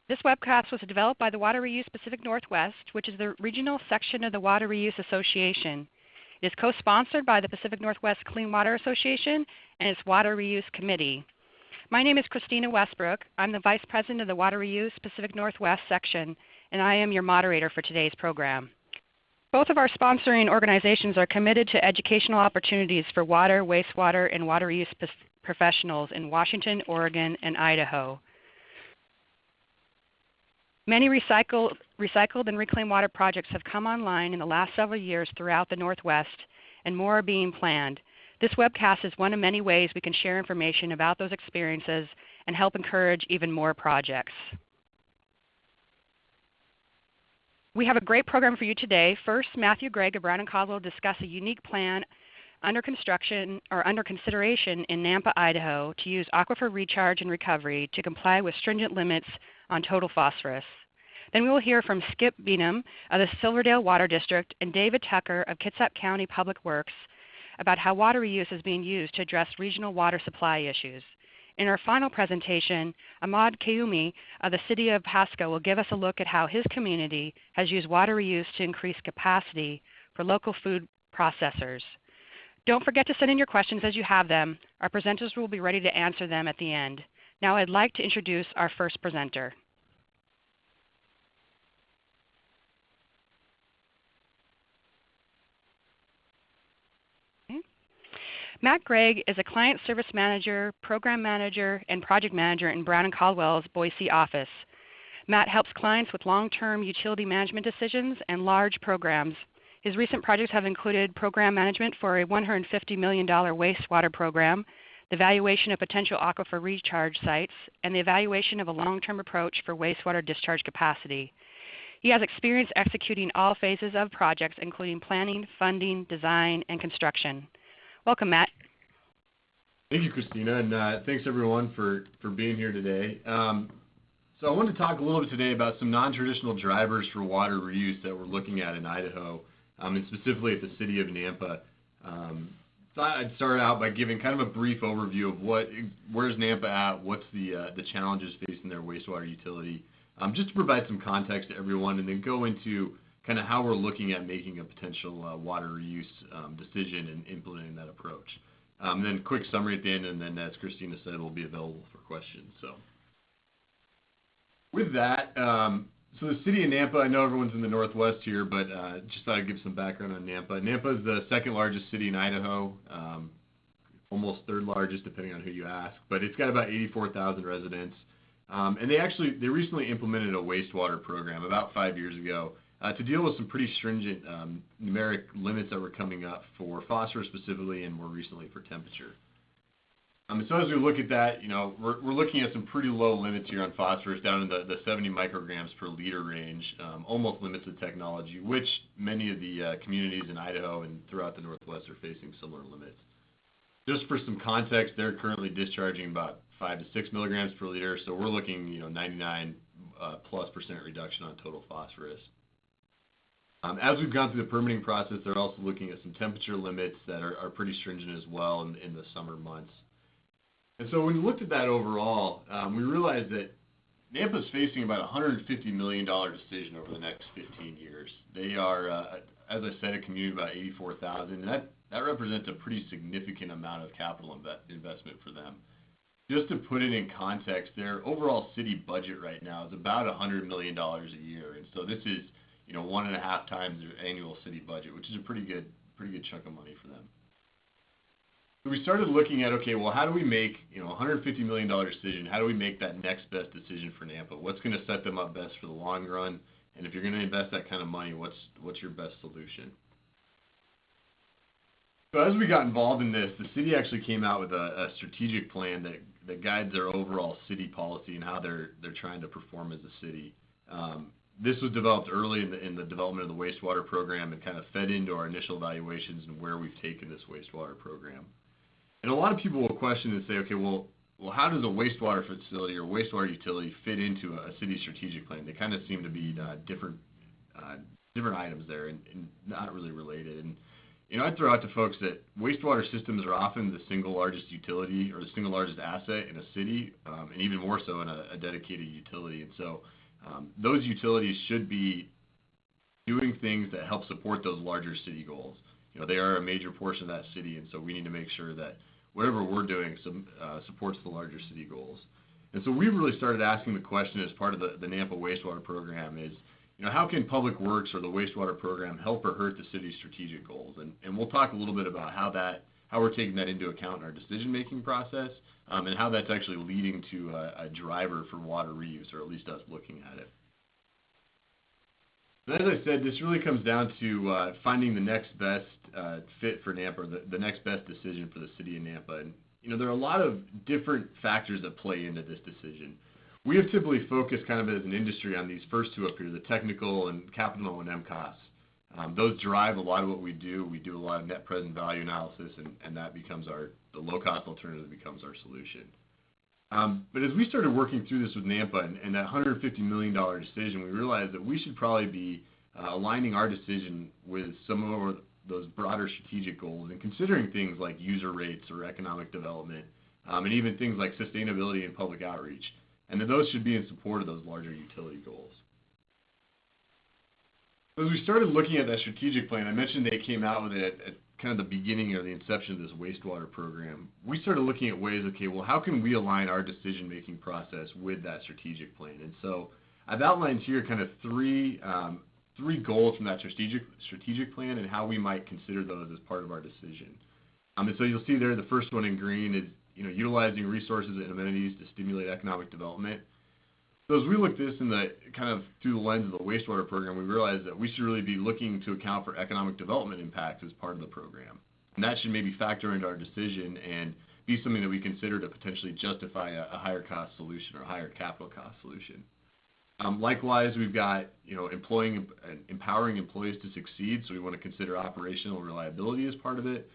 This webcast was developed by the WateReuse Pacific Northwest, which is the regional section of the WateReuse Association. It is co-sponsored by the Pacific Northwest Clean Water Association and its WateReuse Committee. My name is Christina Westbrook. I'm the Vice President of the WateReuse Pacific Northwest section, and I am your moderator for today's program. Both of our sponsoring organizations are committed to educational opportunities for water, wastewater, and water use professionals in Washington, Oregon, and Idaho. Many recycled and reclaimed water projects have come online in the last several years throughout the Northwest, and more are being planned. This webcast is one of many ways we can share information about those experiences and help encourage even more projects. We have a great program for you today. First, Matthew Gregg of Brown & Caldwell will discuss a unique plan under construction or under consideration in Nampa, Idaho to use aquifer recharge and recovery to comply with stringent limits on total phosphorus. Then we will hear from Skip Beenham of the Silverdale Water District and David Tucker of Kitsap County Public Works about how water reuse is being used to address regional water supply issues. In our final presentation, Ahmad Kayumi of the City of Pasco will give us a look at how his community has used water reuse to increase capacity for local food processors. Don't forget to send in your questions as you have them. Our presenters will be ready to answer them at the end. Now I'd like to introduce our first presenter. Matt Gregg is a Client Service Manager, Program Manager, and Project Manager in Brown & Caldwell's Boise office. Matt helps clients with long-term utility management decisions and large programs. His recent projects have included program management for a $150 million wastewater program, the evaluation of potential aquifer recharge sites, and the evaluation of a long-term approach for wastewater discharge capacity. He has experience executing all phases of projects, including planning, funding, design, and construction. Welcome, Matt. Thank you, Christina, and thanks everyone for being here today. So I wanted to talk a little bit today about some non-traditional drivers for water reuse that we're looking at in Idaho, and specifically at the city of Nampa. Thought I'd start out by giving kind of a brief overview of where's Nampa at, what's the challenges facing their wastewater utility, just to provide some context to everyone, and then go into kind of how we're looking at making a potential water reuse decision and implementing that approach. And then a quick summary at the end, and then as Christina said, we'll be available for questions. So with that, so the city of Nampa, I know everyone's in the Northwest here, but just thought I'd give some background on Nampa. Nampa is the second largest city in Idaho, almost third largest depending on who you ask, but it's got about 84,000 residents. And they recently implemented a wastewater program about 5 years ago to deal with some pretty stringent numeric limits that were coming up for phosphorus specifically, and more recently for temperature. So as we look at that, we're looking at some pretty low limits here on phosphorus, down in the 70 micrograms per liter range, almost limits of technology, which many of the communities in Idaho and throughout the Northwest are facing similar limits. Just for some context, they're currently discharging about 5 to 6 milligrams per liter, so we're looking, 99+% reduction on total phosphorus. As we've gone through the permitting process, they're also looking at some temperature limits that are pretty stringent as well in the summer months. And so when we looked at that overall, we realized that Nampa is facing about a $150 million decision over the next 15 years. They are, as I said, a community of about 84,000, and that represents a pretty significant amount of capital investment for them. Just to put it in context, their overall city budget right now is about $100 million a year, and so this is 1.5 times their annual city budget, which is a pretty good chunk of money for them. So we started looking at, okay, well, how do we make, a $150 million decision? How do we make that next best decision for Nampa? What's going to set them up best for the long run? And if you're going to invest that kind of money, what's your best solution? So as we got involved in this, the city actually came out with a strategic plan that guides their overall city policy and how they're trying to perform as a city. This was developed early in the development of the wastewater program and kind of fed into our initial evaluations and where we've taken this wastewater program. And a lot of people will question and say, okay, well, how does a wastewater facility or wastewater utility fit into a city strategic plan? They kind of seem to be different items there and not really related. And I'd throw out to folks that wastewater systems are often the single largest utility or the single largest asset in a city, and even more so in a dedicated utility. And so those utilities should be doing things that help support those larger city goals. They are a major portion of that city, and so we need to make sure that whatever we're doing supports the larger city goals. And so we really started asking the question as part of the Nampa wastewater program is, how can public works or the wastewater program help or hurt the city's strategic goals? And we'll talk a little bit about how we're taking that into account in our decision-making process, and how that's actually leading to a driver for water reuse, or at least us looking at it. And as I said, this really comes down to finding the next best fit for Nampa, or the next best decision for the city of Nampa. And there are a lot of different factors that play into this decision. We have typically focused kind of as an industry on these first two up here, the technical and capital O&M costs. Those drive a lot of what we do. We do a lot of net present value analysis, and that becomes the low-cost alternative becomes our solution. But as we started working through this with Nampa and that $150 million decision, we realized that we should probably be aligning our decision with some of those broader strategic goals and considering things like user rates or economic development, and even things like sustainability and public outreach, and that those should be in support of those larger utility goals. So as we started looking at that strategic plan, I mentioned they came out with it at kind of the beginning or the inception of this wastewater program. We started looking at ways, okay, well, how can we align our decision-making process with that strategic plan? And so I've outlined here kind of three goals from that strategic plan and how we might consider those as part of our decision. And so you'll see there the first one in green is utilizing resources and amenities to stimulate economic development. So as we look at this in the kind of through the lens of the wastewater program, we realized that we should really be looking to account for economic development impacts as part of the program. And that should maybe factor into our decision and be something that we consider to potentially justify a higher cost solution or a higher capital cost solution. Likewise, we've got empowering employees to succeed, so we want to consider operational reliability as part of it.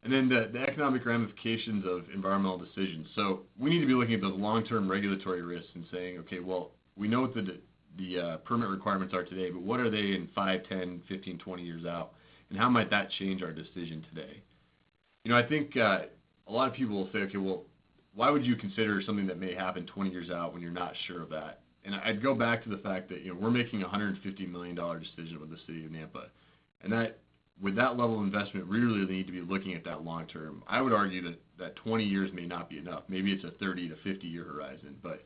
And then the economic ramifications of environmental decisions. So we need to be looking at those long-term regulatory risks and saying, okay, well, we know what the permit requirements are today, but what are they in 5, 10, 15, 20 years out? And how might that change our decision today? I think a lot of people will say, okay, well, why would you consider something that may happen 20 years out when you're not sure of that? And I'd go back to the fact that we're making a $150 million decision with the city of Nampa. And that with that level of investment, we really need to be looking at that long term. I would argue that 20 years may not be enough. Maybe it's a 30 to 50 year horizon, but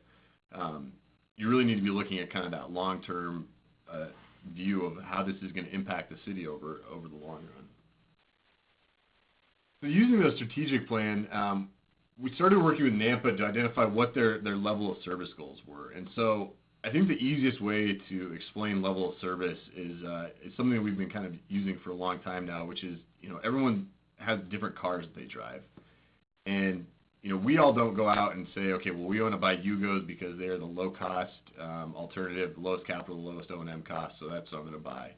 you really need to be looking at kind of that long term view of how this is going to impact the city over the long run. So using the strategic plan, we started working with Nampa to identify what their level of service goals were. And so I think the easiest way to explain level of service is something that we've been kind of using for a long time now, which is, everyone has different cars that they drive. And, we all don't go out and say, okay, well, we want to buy Yugos because they're the low-cost alternative, the lowest capital, the lowest O&M cost, so that's what I'm going to buy.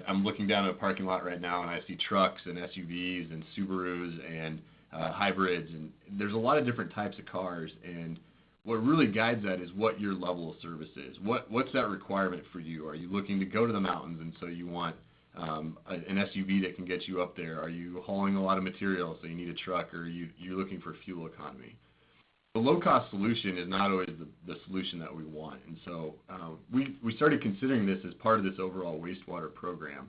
I'm looking down at a parking lot right now, and I see trucks and SUVs and Subarus and hybrids, and there's a lot of different types of cars, and what really guides that is what your level of service is. What's that requirement for you? Are you looking to go to the mountains, and so you want an SUV that can get you up there? Are you hauling a lot of material, so you need a truck, or you're looking for fuel economy? The low-cost solution is not always the solution that we want, and so we started considering this as part of this overall wastewater program,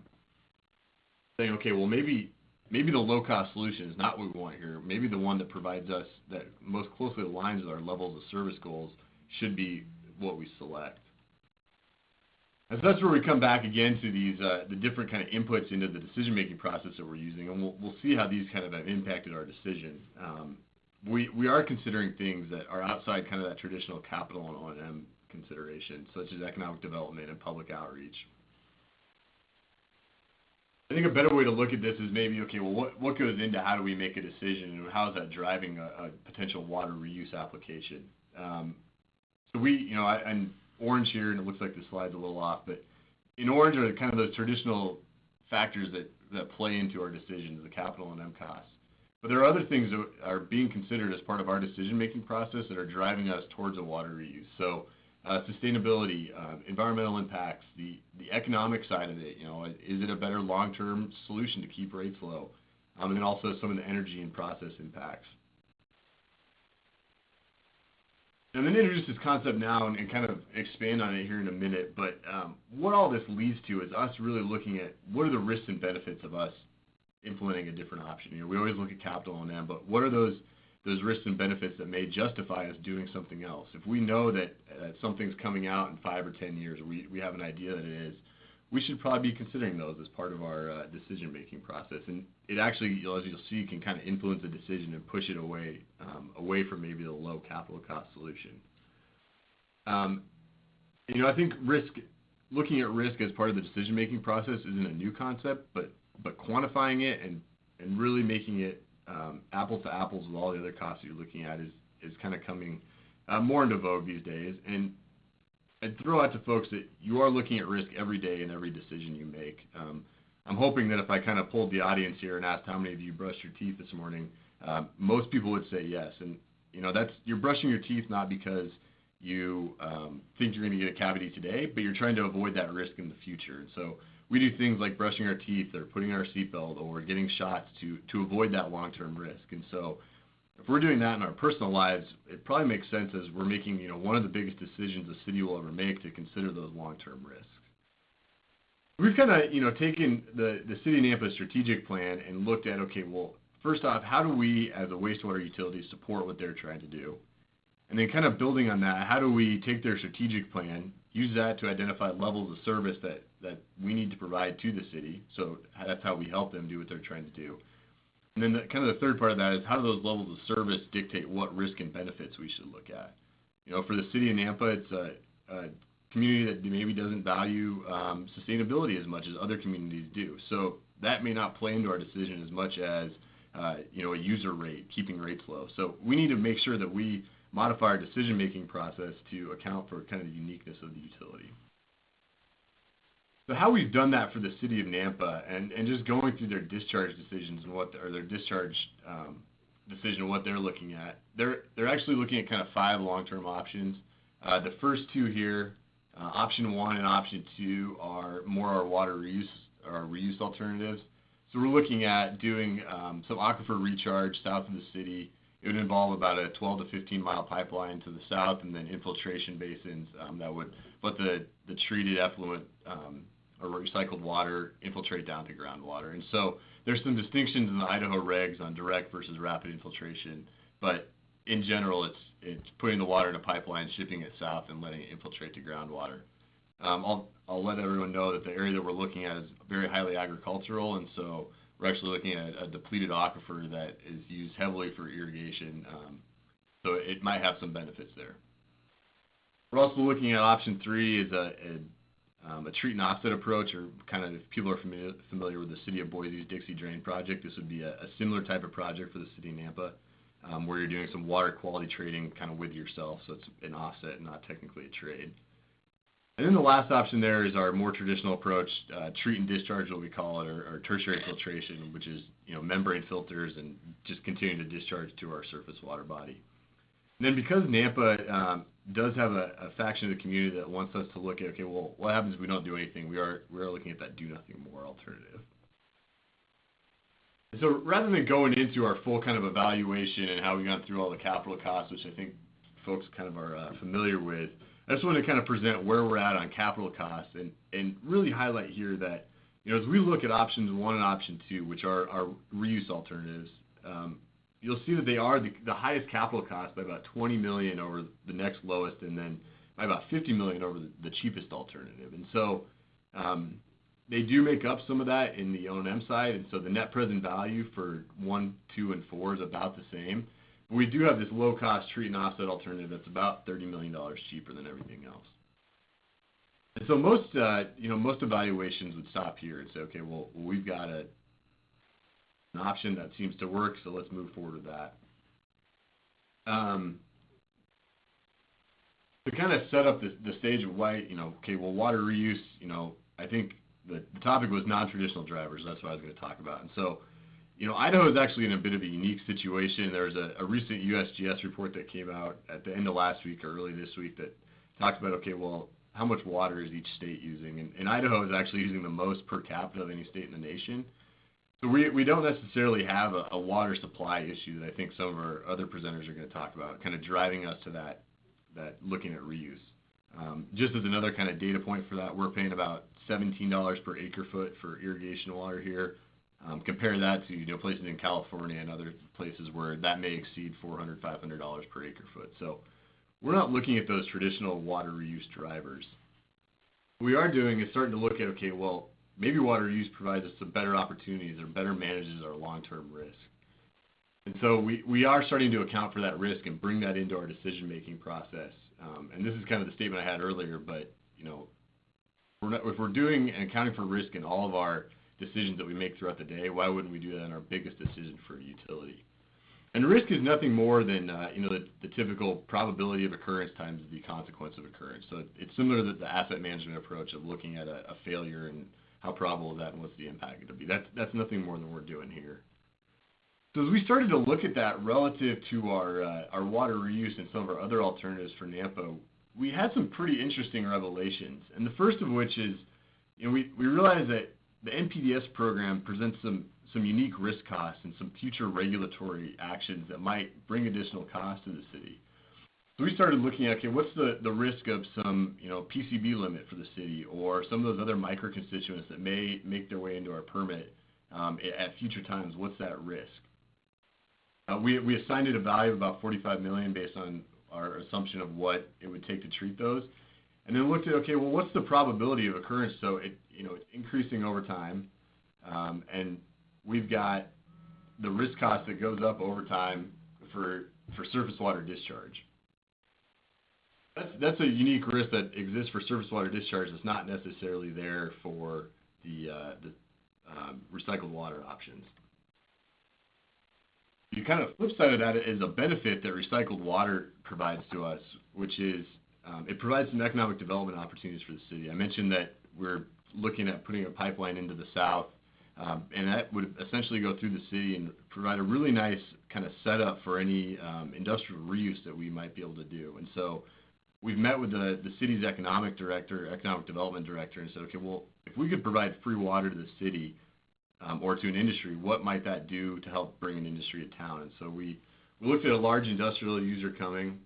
saying, okay, well, maybe the low-cost solution is not what we want here. Maybe the one that provides us, that most closely aligns with our levels of service goals, should be what we select. And so that's where we come back again to these the different kind of inputs into the decision-making process that we're using, and we'll see how these kind of have impacted our decision. We are considering things that are outside kind of that traditional capital and O&M consideration, such as economic development and public outreach. I think a better way to look at this is maybe, okay, well, what goes into how do we make a decision, and how is that driving a potential water reuse application? So I'm orange here, and it looks like the slide's a little off, but in orange are kind of those traditional factors that play into our decisions, the capital and M costs. But there are other things that are being considered as part of our decision-making process that are driving us towards a water reuse. So sustainability, environmental impacts, the economic side of it. Is it a better long-term solution to keep rates low? And then also some of the energy and process impacts. I'm going to introduce this concept now and kind of expand on it here in a minute, but what all this leads to is us really looking at what are the risks and benefits of us implementing a different option. We always look at capital on them, but what are those risks and benefits that may justify us doing something else? If we know that something's coming out in 5 or 10 years, or we have an idea that it is, we should probably be considering those as part of our decision-making process. And it actually, as you'll see, can kind of influence the decision and push it away from maybe the low capital cost solution. I think looking at risk as part of the decision-making process isn't a new concept, but quantifying it and really making it apples to apples with all the other costs you're looking at is kind of coming more into vogue these days. And I'd throw out to folks that you are looking at risk every day in every decision you make. I'm hoping that if I kind of polled the audience here and asked how many of you brushed your teeth this morning, most people would say yes. And you're brushing your teeth not because you think you're going to get a cavity today, but you're trying to avoid that risk in the future. And so we do things like brushing our teeth or putting our seatbelt or getting shots to avoid that long-term risk. And so if we're doing that in our personal lives, it probably makes sense as we're making one of the biggest decisions a city will ever make to consider those long-term risks. We've kind of taken the City of Nampa strategic plan and looked at, okay, well, first off, how do we as a wastewater utility support what they're trying to do? And then kind of building on that, how do we take their strategic plan, use that to identify levels of service that we need to provide to the city? So that's how we help them do what they're trying to do. And then the third part of that is how do those levels of service dictate what risk and benefits we should look at? For the City of Nampa, it's a community that maybe doesn't value sustainability as much as other communities do. So that may not play into our decision as much as a user rate, keeping rates low. So we need to make sure that we modify our decision-making process to account for kind of the uniqueness of the utility. So how we've done that for the City of Nampa and just going through their discharge decisions and their discharge decision, what they're looking at, they're actually looking at kind of 5 long-term options. The first 2 here, option 1 and option 2, are more our water reuse or reuse alternatives. So we're looking at doing some aquifer recharge south of the city. It would involve about a 12 to 15 mile pipeline to the south, and then infiltration basins that would let the treated effluent or recycled water infiltrate down to groundwater. And so there's some distinctions in the Idaho regs on direct versus rapid infiltration, but in general, it's putting the water in a pipeline, shipping it south, and letting it infiltrate to groundwater. I'll let everyone know that the area that we're looking at is very highly agricultural, and so we're actually looking at a depleted aquifer that is used heavily for irrigation, so it might have some benefits there. We're also looking at option 3 is a treat and offset approach, or kind of if people are familiar with the City of Boise's Dixie Drain project, this would be a similar type of project for the City of Nampa, where you're doing some water quality trading kind of with yourself, so it's an offset and not technically a trade. And then the last option there is our more traditional approach, treat and discharge, what we call it, or tertiary filtration, which is membrane filters and just continuing to discharge to our surface water body. And then because Nampa does have a faction of the community that wants us to look at, okay, well, what happens if we don't do anything? We are looking at that do nothing more alternative. And so rather than going into our full kind of evaluation and how we got through all the capital costs, which I think folks kind of are familiar with, I just want to kind of present where we're at on capital costs and really highlight here that, as we look at options 1 and option 2, which are our reuse alternatives, you'll see that they are the highest capital cost by about $20 million over the next lowest, and then by about $50 million over the cheapest alternative. And so they do make up some of that in the O&M side, and so the net present value for 1, 2, and 4 is about the same. But we do have this low-cost treat and offset alternative that's about $30 million cheaper than everything else. And so most evaluations would stop here and say, okay, well we've got an option that seems to work, so let's move forward with that. To kind of set up the stage of why, okay, well, water reuse, I think the topic was non-traditional drivers. That's what I was going to talk about. And so, Idaho is actually in a bit of a unique situation. There was a recent USGS report that came out at the end of last week or early this week that talks about, okay, well, how much water is each state using? And Idaho is actually using the most per capita of any state in the nation. So we don't necessarily have a water supply issue that I think some of our other presenters are going to talk about, kind of driving us to that looking at reuse. Just as another kind of data point for that, we're paying about $17 per acre foot for irrigation water here. Compare that to places in California and other places where that may exceed $400, $500 per acre foot. So we're not looking at those traditional water reuse drivers. What we are doing is starting to look at, okay, well, maybe water reuse provides us some better opportunities or better manages our long-term risk. And so we are starting to account for that risk and bring that into our decision-making process. And this is kind of the statement I had earlier, but if we're doing and accounting for risk in all of our decisions that we make throughout the day, why wouldn't we do that in our biggest decision for a utility? And risk is nothing more than the typical probability of occurrence times the consequence of occurrence. So it's similar to the asset management approach of looking at a failure and how probable is that and what's the impact going to be. That's nothing more than we're doing here. So as we started to look at that relative to our water reuse and some of our other alternatives for Nampa, we had some pretty interesting revelations. And the first of which is, we realized that the NPDES program presents some unique risk costs and some future regulatory actions that might bring additional costs to the city. So we started looking at, okay, what's the risk of some PCB limit for the city or some of those other micro constituents that may make their way into our permit at future times? What's that risk? We assigned it a value of about $45 million based on our assumption of what it would take to treat those, and then looked at, okay, well, what's the probability of occurrence? So it's increasing over time, and we've got the risk cost that goes up over time for surface water discharge. That's a unique risk that exists for surface water discharge that's not necessarily there for the recycled water options. The kind of flip side of that is a benefit that recycled water provides to us, which is it provides some economic development opportunities for the city. I mentioned that we're looking at putting a pipeline into the south, and that would essentially go through the city and provide a really nice kind of setup for any industrial reuse that we might be able to do. And so we've met with the city's economic development director, and said, okay, well, if we could provide free water to the city, or to an industry, what might that do to help bring an industry to town? And so we looked at a large industrial user coming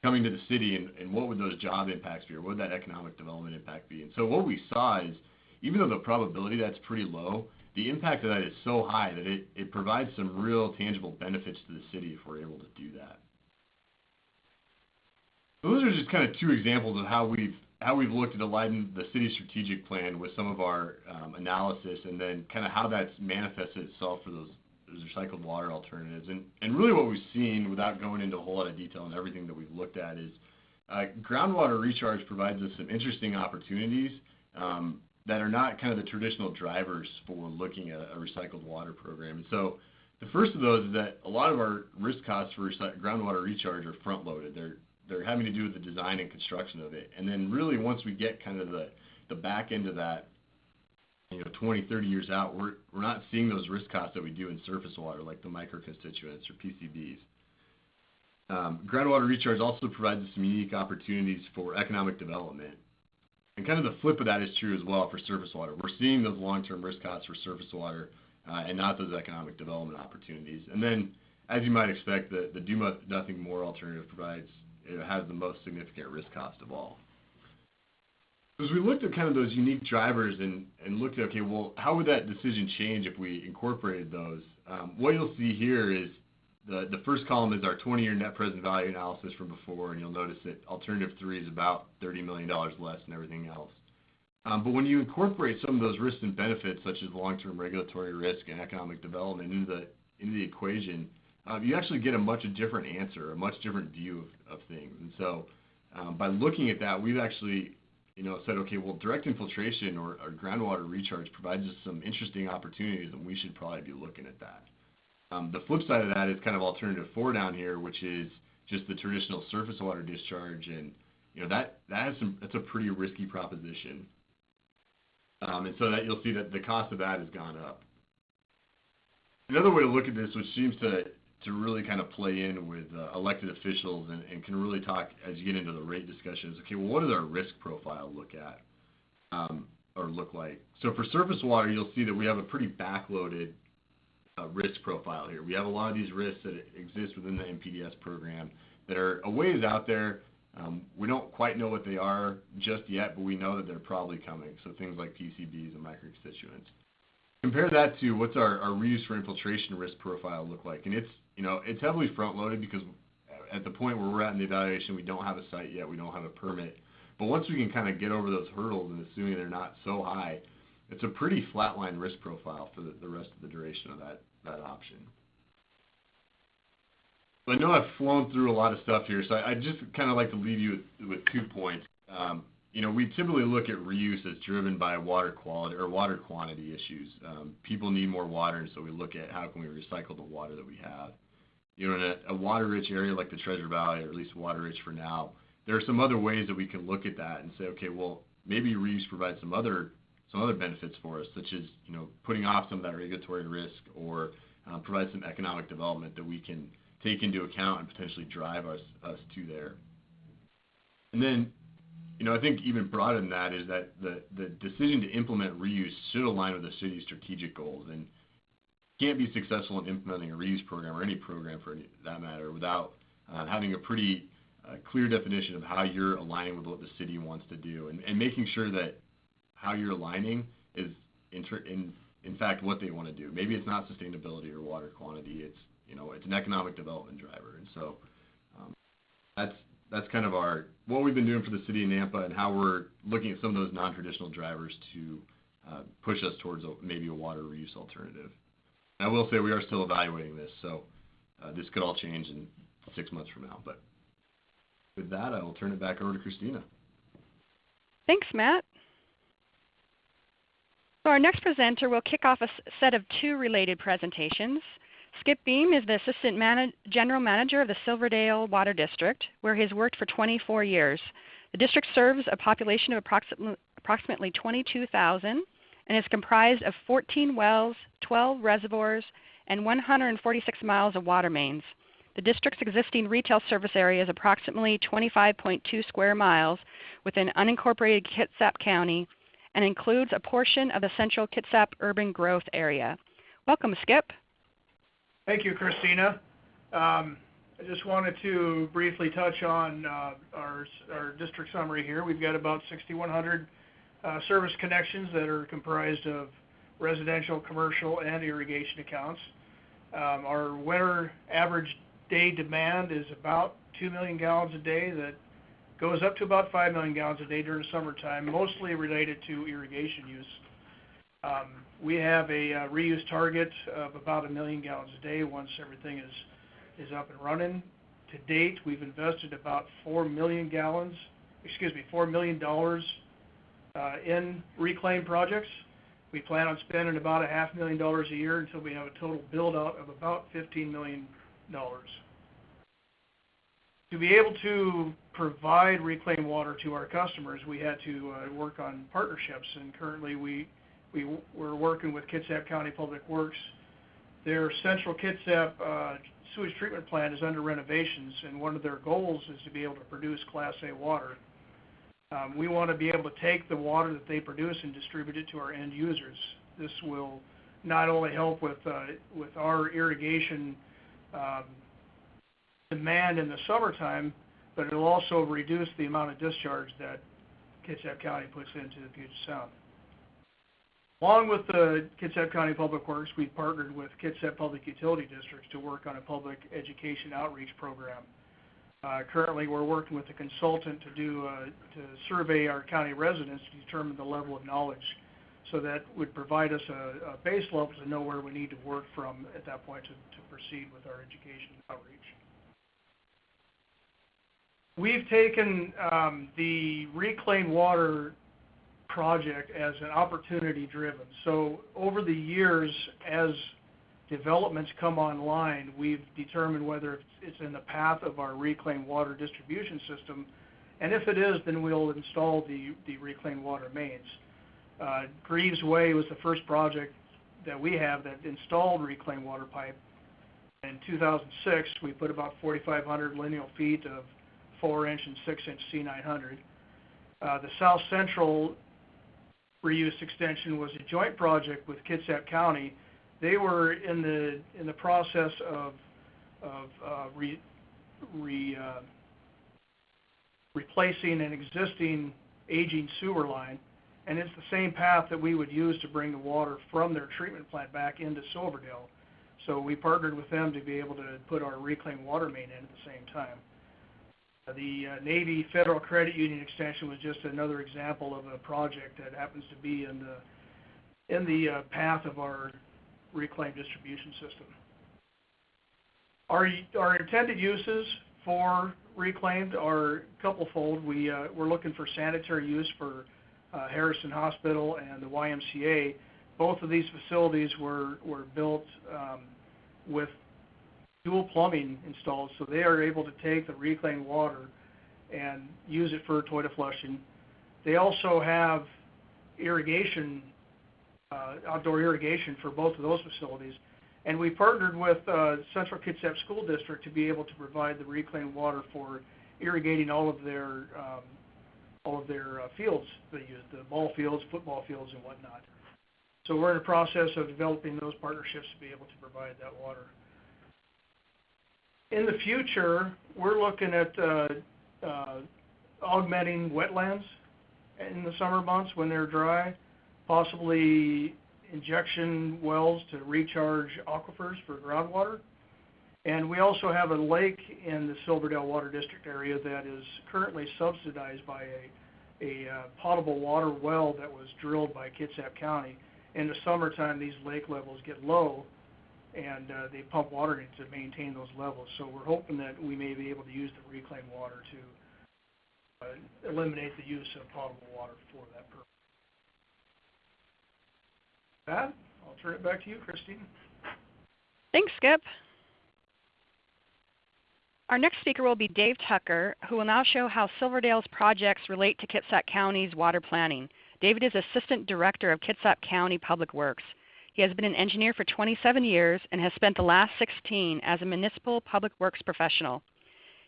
to the city, and what would those job impacts be, or what would that economic development impact be? And so what we saw is, even though the probability that's pretty low, the impact of that is so high that it provides some real tangible benefits to the city if we're able to do that. So those are just kind of two examples of how we've looked at aligning the city's strategic plan with some of our analysis, and then kind of how that's manifested itself for those recycled water alternatives. And really what we've seen, without going into a whole lot of detail on everything that we've looked at, is groundwater recharge provides us some interesting opportunities that are not kind of the traditional drivers for looking at a recycled water program. And so the first of those is that a lot of our risk costs for groundwater recharge are front-loaded. They're having to do with the design and construction of it. And then really once we get kind of the back end of that, 20, 30 years out, we're not seeing those risk costs that we do in surface water, like the microconstituents or PCBs. Groundwater recharge also provides us some unique opportunities for economic development. And kind of the flip of that is true as well for surface water. We're seeing those long-term risk costs for surface water and not those economic development opportunities. And then, as you might expect, the do nothing more alternative has the most significant risk cost of all. As we looked at kind of those unique drivers and looked at, okay, well, how would that decision change if we incorporated those? What you'll see here is the first column is our 20-year net present value analysis from before, and you'll notice that alternative 3 is about $30 million less than everything else. But when you incorporate some of those risks and benefits, such as long-term regulatory risk and economic development, into the equation, you actually get a much different answer, a much different view of things. And so by looking at that, we've actually said, okay, well, direct infiltration or groundwater recharge provides us some interesting opportunities, and we should probably be looking at that. The flip side of that is kind of alternative 4 down here, which is just the traditional surface water discharge, and that's a pretty risky proposition. And so that you'll see that the cost of that has gone up. Another way to look at this, which seems to to really kind of play in with elected officials and can really talk as you get into the rate discussions. Okay, well, what does our risk profile look like? So for surface water, you'll see that we have a pretty backloaded risk profile here. We have a lot of these risks that exist within the NPDES program that are a ways out there. We don't quite know what they are just yet, but we know that they're probably coming. So things like PCBs and microconstituents. Compare that to what's our reuse for infiltration risk profile look like, and it's heavily front-loaded because at the point where we're at in the evaluation, we don't have a site yet, we don't have a permit. But once we can kind of get over those hurdles, and assuming they're not so high, it's a pretty flatline risk profile for the rest of the duration of that option. So I know I've flown through a lot of stuff here, so I just kind of like to leave you with 2 points. We typically look at reuse as driven by water quality or water quantity issues. People need more water, and so we look at how can we recycle the water that we have. In a water-rich area like the Treasure Valley, or at least water-rich for now, there are some other ways that we can look at that and say, okay, well, maybe reuse provides some other benefits for us, such as putting off some of that regulatory risk, or provide some economic development that we can take into account and potentially drive us to there. And then, I think even broader than that is that the decision to implement reuse should align with the city's strategic goals, and can't be successful in implementing a reuse program, or any program for that matter, without having a pretty clear definition of how you're aligning with what the city wants to do, and making sure that how you're aligning is in fact what they want to do. Maybe it's not sustainability or water quantity, it's an economic development driver. And so that's kind of what we've been doing for the city of Nampa, and how we're looking at some of those non-traditional drivers to push us towards maybe a water reuse alternative. And I will say we are still evaluating this, so this could all change in 6 months from now. But with that, I will turn it back over to Christina. Thanks, Matt. So our next presenter will kick off a set of 2 related presentations. Skip Beam is the Assistant General Manager of the Silverdale Water District, where he has worked for 24 years. The district serves a population of approximately 22,000 and is comprised of 14 wells, 12 reservoirs, and 146 miles of water mains. The district's existing retail service area is approximately 25.2 square miles within unincorporated Kitsap County, and includes a portion of the central Kitsap urban growth area. Welcome, Skip. Thank you, Christina. I just wanted to briefly touch on our district summary here. We've got about 6,100 service connections that are comprised of residential, commercial, and irrigation accounts. Our winter average day demand is about 2 million gallons a day. That goes up to about 5 million gallons a day during the summertime, mostly related to irrigation use. We have a reuse target of about 1 million gallons a day once everything is up and running. To date, we've invested about $4 million in reclaim projects. We plan on spending about $500,000 a year until we have a total build out of about $15 million. To be able to provide reclaimed water to our customers, we had to work on partnerships, and currently we're working with Kitsap County Public Works. Their central Kitsap sewage treatment plant is under renovations, and one of their goals is to be able to produce Class A water. We want to be able to take the water that they produce and distribute it to our end users. This will not only help with our irrigation demand in the summertime, but it will also reduce the amount of discharge that Kitsap County puts into the Puget Sound. Along with the Kitsap County Public Works, we've partnered with Kitsap Public Utility Districts to work on a public education outreach program. Currently, we're working with a consultant to survey our county residents to determine the level of knowledge, so that would provide us a base level to know where we need to work from at that point to proceed with our education outreach. We've taken the reclaimed water project as an opportunity driven. So over the years, as developments come online, we've determined whether it's in the path of our reclaimed water distribution system, and if it is, then we'll install the reclaimed water mains. Greaves Way was the first project that we have that installed reclaimed water pipe. In 2006, we put about 4,500 lineal feet of 4-inch and 6-inch C900. The South Central reuse extension was a joint project with Kitsap County. They were in the process of replacing an existing aging sewer line, and it's the same path that we would use to bring the water from their treatment plant back into Silverdale. So we partnered with them to be able to put our reclaimed water main in at the same time. The Navy Federal Credit Union extension was just another example of a project that happens to be in the path of our reclaimed distribution system. Our intended uses for reclaimed are couple-fold. We're looking for sanitary use for Harrison Hospital and the YMCA. Both of these facilities were built with dual plumbing installed, so they are able to take the reclaimed water and use it for toilet flushing. They also have irrigation, outdoor irrigation for both of those facilities. And we partnered with Central Kitsap School District to be able to provide the reclaimed water for irrigating all of their fields they use, the ball fields, football fields, and whatnot. So we're in the process of developing those partnerships to be able to provide that water. In the future, we're looking at augmenting wetlands in the summer months when they're dry, possibly injection wells to recharge aquifers for groundwater. And we also have a lake in the Silverdale Water District area that is currently subsidized by a potable water well that was drilled by Kitsap County. In the summertime, these lake levels get low, and they pump water in to maintain those levels. So we're hoping that we may be able to use the reclaimed water to eliminate the use of potable water for that purpose. With that, I'll turn it back to you, Christine. Thanks, Skip. Our next speaker will be Dave Tucker, who will now show how Silverdale's projects relate to Kitsap County's water planning. David is Assistant Director of Kitsap County Public Works. He has been an engineer for 27 years and has spent the last 16 as a municipal public works professional.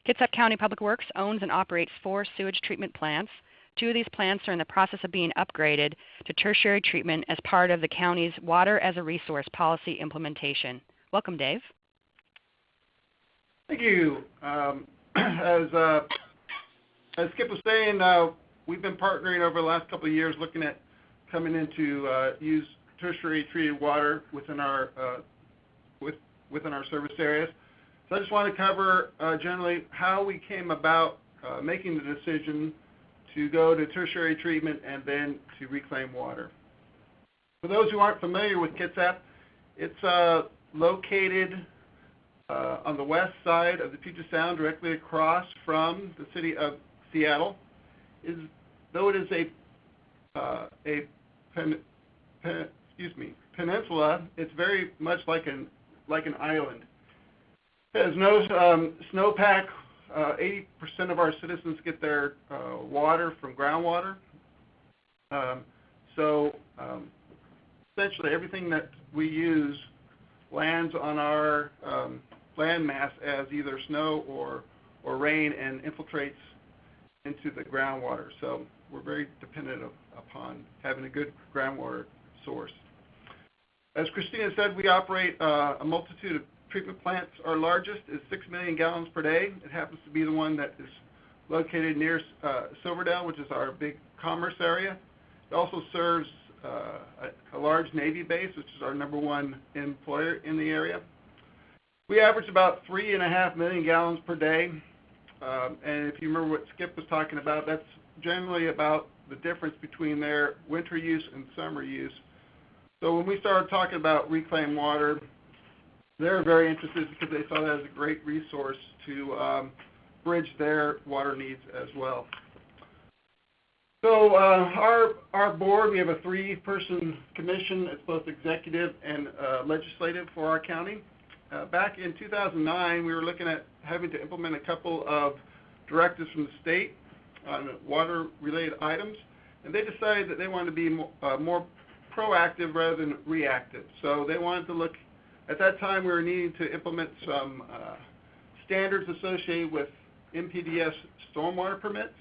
Kitsap County Public Works owns and operates 4 sewage treatment plants. 2 of these plants are in the process of being upgraded to tertiary treatment as part of the county's Water as a Resource policy implementation. Welcome, Dave. Thank you. As Skip was saying, we've been partnering over the last couple of years looking at coming into use tertiary treated water within our service areas. So I just want to cover generally how we came about making the decision to go to tertiary treatment and then to reclaim water. For those who aren't familiar with Kitsap, it's located on the west side of the Puget Sound, directly across from the city of Seattle. Though it is a peninsula, it's very much like an island. It has no snowpack. 80% of our citizens get their water from groundwater. So essentially everything that we use lands on our landmass as either snow or rain and infiltrates into the groundwater. So we're very dependent upon having a good groundwater source. As Christina said, we operate a multitude of treatment plants. Our largest is 6 million gallons per day. It happens to be the one that is located near Silverdale, which is our big commerce area. It also serves a large Navy base, which is our #1 employer in the area. We average about 3.5 million gallons per day. And if you remember what Skip was talking about, that's generally about the difference between their winter use and summer use. So when we started talking about reclaimed water, they were very interested because they saw that as a great resource to bridge their water needs as well. So our board, we have a 3-person commission. It's both executive and legislative for our county. Back in 2009, we were looking at having to implement a couple of directives from the state on water-related items, and they decided that they wanted to be more proactive rather than reactive. So they wanted to look At that time, we were needing to implement some standards associated with MPDS stormwater permits.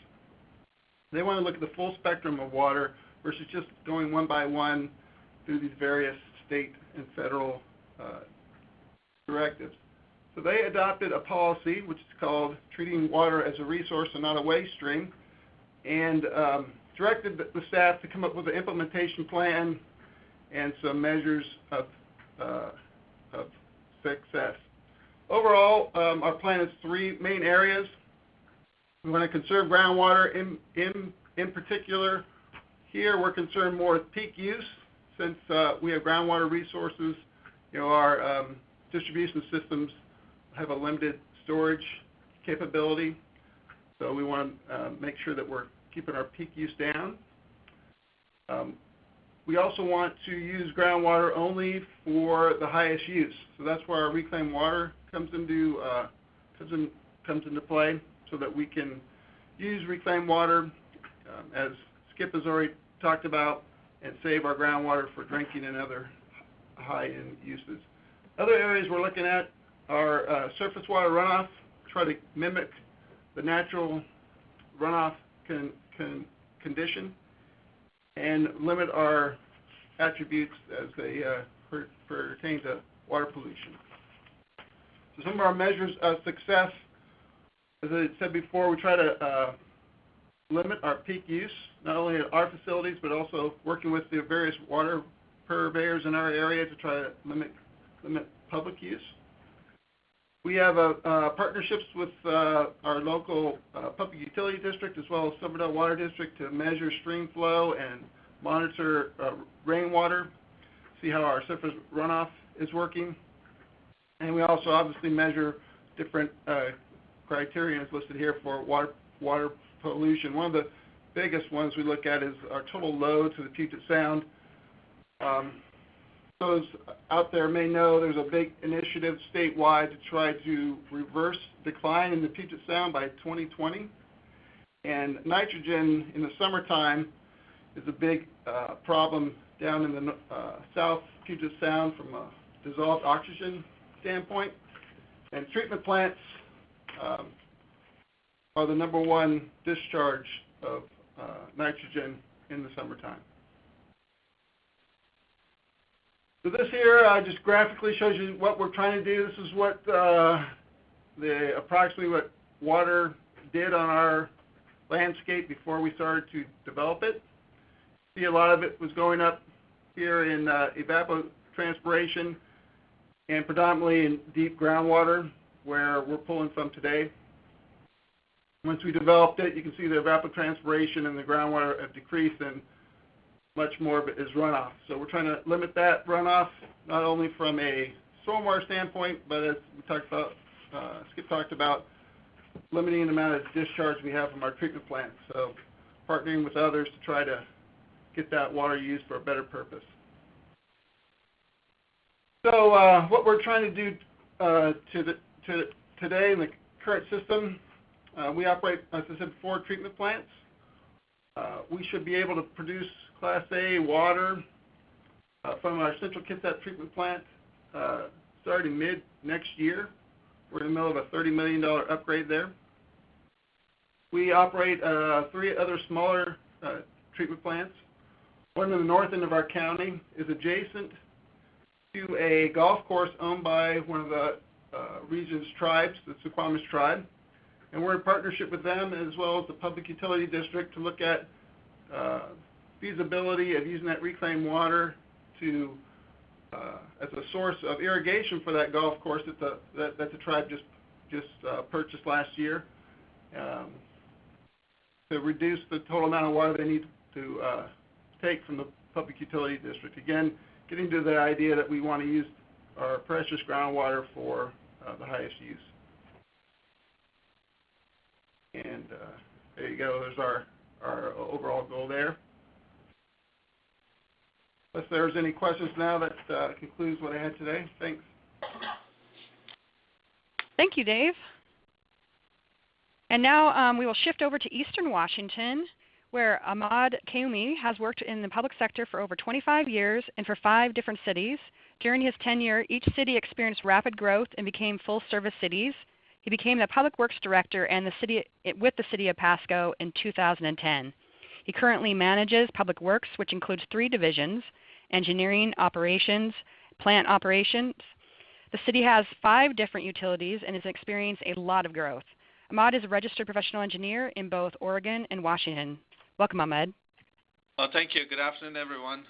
They want to look at the full spectrum of water versus just going one by one through these various state and federal directives. So they adopted a policy which is called treating water as a resource and not a waste stream, and directed the staff to come up with an implementation plan and some measures of success. Overall, our plan is three main areas. We want to conserve groundwater. In particular, here we're concerned more with peak use, since we have groundwater resources. Our distribution systems have a limited storage capability, so we want to make sure that we're keeping our peak use down. We also want to use groundwater only for the highest use, so that's where our reclaimed water comes into play, so that we can use reclaimed water, as Skip has already talked about, and save our groundwater for drinking and other high-end uses. Other areas we're looking at are surface water runoff, try to mimic the natural runoff condition, and limit our attributes as they pertain to water pollution. So some of our measures of success, as I said before, we try to limit our peak use, not only at our facilities, but also working with the various water purveyors in our area to try to limit public use. We have partnerships with our local public utility district as well as Silverdale Water District to measure stream flow and monitor rainwater, see how our surface runoff is working. And we also obviously measure different criteria listed here for water pollution. One of the biggest ones we look at is our total load to the Puget Sound. Those out there may know there's a big initiative statewide to try to reverse decline in the Puget Sound by 2020. And nitrogen in the summertime is a big problem down in the South Puget Sound from a dissolved oxygen standpoint. And treatment plants are the #1 discharge of nitrogen in the summertime. So this here just graphically shows you what we're trying to do. This is what approximately what water did on our landscape before we started to develop it. See, a lot of it was going up here in evapotranspiration and predominantly in deep groundwater where we're pulling from today. Once we developed it, you can see the evapotranspiration and the groundwater have decreased, and much more of it is runoff. So we're trying to limit that runoff, not only from a stormwater standpoint, but as we talked about, Skip talked about, limiting the amount of discharge we have from our treatment plants. So partnering with others to try to get that water used for a better purpose. So what we're trying to do today in the current system, we operate, as I said before, treatment plants. We should be able to produce Class A water from our Central Kitsap treatment plant starting mid next year. We're in the middle of a $30 million upgrade there. We operate 3 other smaller treatment plants. One in the north end of our county is adjacent to a golf course owned by one of the region's tribes, the Suquamish tribe. And we're in partnership with them as well as the public utility district to look at feasibility of using that reclaimed water to as a source of irrigation for that golf course that the tribe just purchased last year, to reduce the total amount of water they need to take from the public utility district. Again, getting to the idea that we want to use our precious groundwater for the highest use. And there you go. There's our overall goal there. Unless there's any questions now, that concludes what I had today. Thanks. Thank you, Dave. And now we will shift over to Eastern Washington, where Ahmad Kaumi has worked in the public sector for over 25 years and for 5 different cities. During his tenure, each city experienced rapid growth and became full-service cities. He became the Public Works Director with the City of Pasco in 2010. He currently manages Public Works, which includes 3 divisions: engineering, operations, plant operations. The city has 5 different utilities and has experienced a lot of growth. Ahmad is a registered professional engineer in both Oregon and Washington. Welcome, Ahmad. Thank you. Good afternoon, everyone.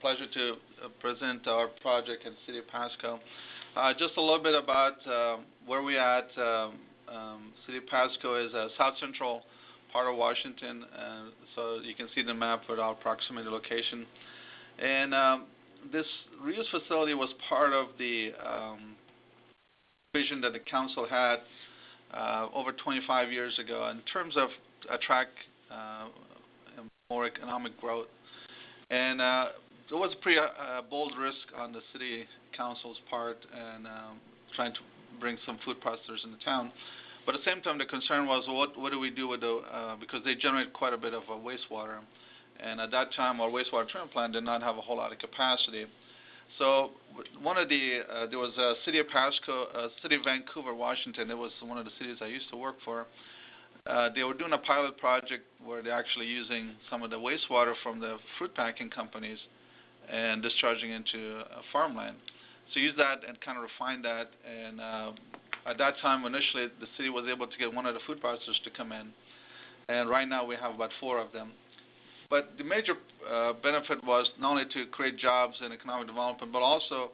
Pleasure to present our project in the City of Pasco. Just a little bit about where we're at. City of Pasco is a south central part of Washington, so you can see the map with our proximity location. And this reuse facility was part of the vision that the council had over 25 years ago in terms of attract more economic growth. And there was a pretty bold risk on the city council's part and trying to bring some food processors into town. But at the same time, the concern was what do we do with the, because they generate quite a bit of wastewater. And at that time, our wastewater treatment plant did not have a whole lot of capacity. So one of the, there was a City of Pasco, City of Vancouver, Washington. It was one of the cities I used to work for. They were doing a pilot project where they're actually using some of the wastewater from the fruit packing companies and discharging into farmland. So use that and kind of refine that. And at that time, initially, the city was able to get one of the food processors to come in. And right now, we have about 4 of them. But the major benefit was not only to create jobs and economic development, but also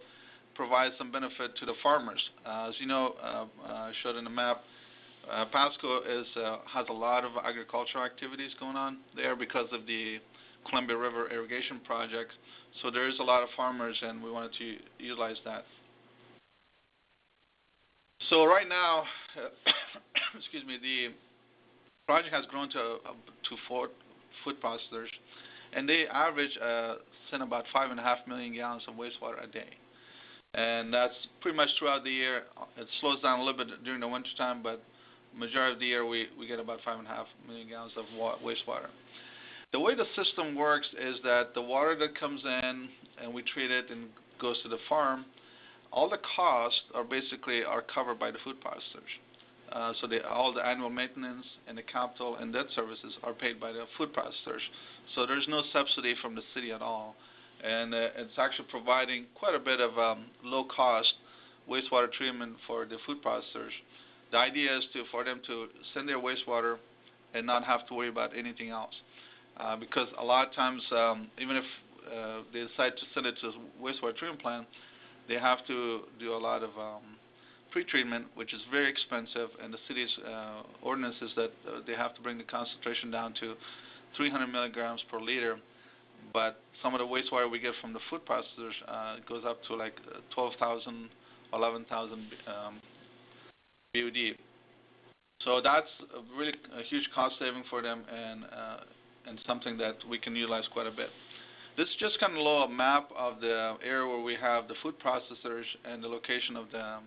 provide some benefit to the farmers. As you know, I showed in the map, Pasco has a lot of agricultural activities going on there because of the Columbia River irrigation project. So there is a lot of farmers, and we wanted to utilize that. So right now, excuse me, the project has grown to 4 food processors, and they average send about 5.5 million gallons of wastewater a day. And that's pretty much throughout the year. It slows down a little bit during the winter time, but majority of the year we get about 5.5 million gallons of wastewater. The way the system works is that the water that comes in and we treat it and goes to the farm, all the costs are basically covered by the food processors. So all the annual maintenance and the capital and debt services are paid by the food processors. So there's no subsidy from the city at all. And it's actually providing quite a bit of low-cost wastewater treatment for the food processors. The idea is for them to send their wastewater and not have to worry about anything else. Because a lot of times, even if they decide to send it to a wastewater treatment plant, they have to do a lot of pre-treatment, which is very expensive, and the city's ordinance is that they have to bring the concentration down to 300 milligrams per liter. But some of the wastewater we get from the food processors goes up to like 12,000, 11,000 BUD. So that's really a huge cost saving for them, and something that we can utilize quite a bit. This is just kind of a map of the area where we have the food processors and the location of the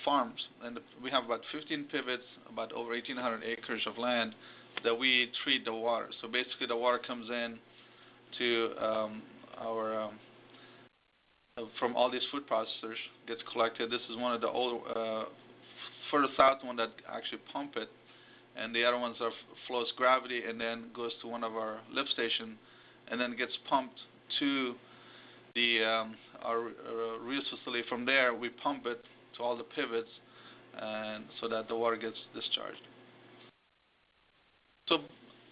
farms. And we have about 15 pivots, about over 1,800 acres of land that we treat the water. So basically the water comes in to our from all these food processors, gets collected. This is one of the old, further south one that actually pump it, and the other ones flows gravity and then goes to one of our lift station, and then gets pumped to the our reuse facility. From there, we pump it to all the pivots, and so that the water gets discharged. So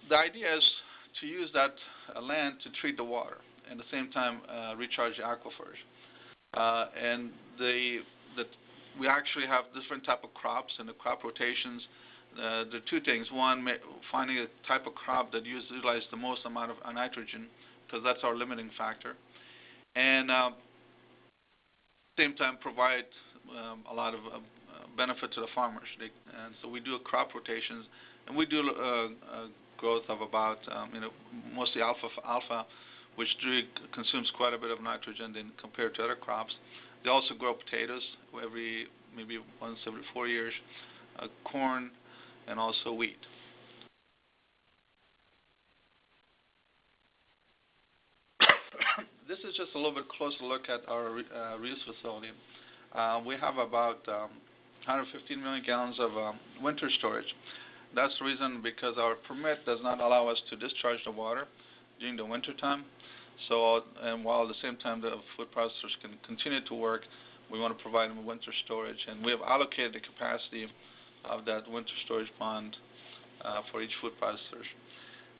the idea is to use that land to treat the water, and at the same time recharge the aquifers. And we actually have different type of crops and the crop rotations. The 2 things: one, finding a type of crop that utilizes the most amount of nitrogen, because that's our limiting factor, and same time provide a lot of benefit to the farmers. And so we do crop rotations, and we do growth of about mostly alfalfa, which consumes quite a bit of nitrogen than compared to other crops. They also grow potatoes maybe once every 4 years, corn, and also wheat. this is just a little bit closer look at our reuse facility. We have about 115 million gallons of winter storage. That's the reason because our permit does not allow us to discharge the water during the winter time. So, and while at the same time the food processors can continue to work, we want to provide them winter storage, and we have allocated the capacity of that winter storage pond for each food processor.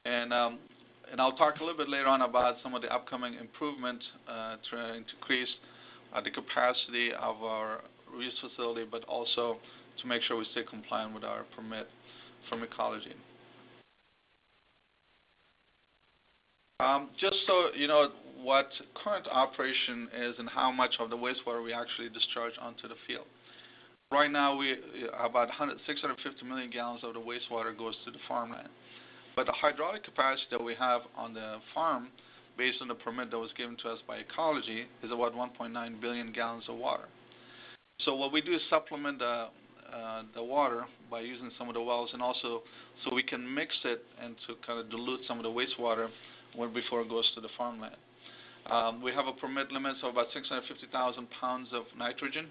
And I'll talk a little bit later on about some of the upcoming improvements trying to increase the capacity of our reuse facility, but also to make sure we stay compliant with our permit from ecology. Just so you know what current operation is and how much of the wastewater we actually discharge onto the field. Right now, about 650 million gallons of the wastewater goes to the farmland. But the hydraulic capacity that we have on the farm, based on the permit that was given to us by ecology, is about 1.9 billion gallons of water. So what we do is supplement the water by using some of the wells, and also so we can mix it and to kind of dilute some of the wastewater before it goes to the farmland. We have a permit limit of about 650,000 pounds of nitrogen,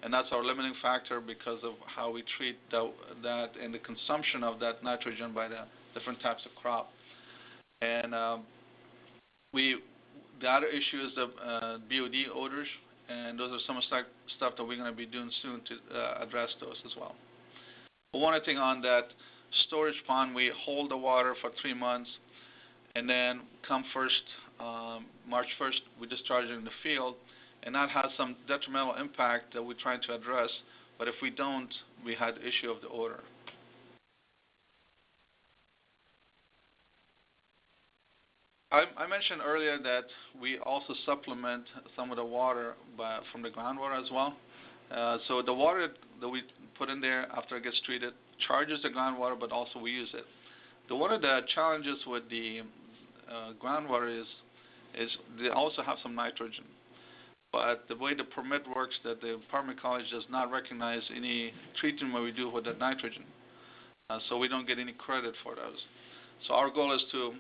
and that's our limiting factor because of how we treat that and the consumption of that nitrogen by the different types of crop. And the other issue is the BOD odors, and those are some stuff that we're going to be doing soon to address those as well. But one thing on that storage pond, we hold the water for 3 months, and then come March 1st, we discharge it in the field, and that has some detrimental impact that we're trying to address. But if we don't, we had the issue of the odor. I mentioned earlier that we also supplement some of the water from the groundwater as well. So the water that we put in there after it gets treated charges the groundwater, but also we use it. One of the challenges with the groundwater is they also have some nitrogen. But the way the permit works, that the Department of Ecology does not recognize any treatment what we do with that nitrogen. So we don't get any credit for those. So our goal is to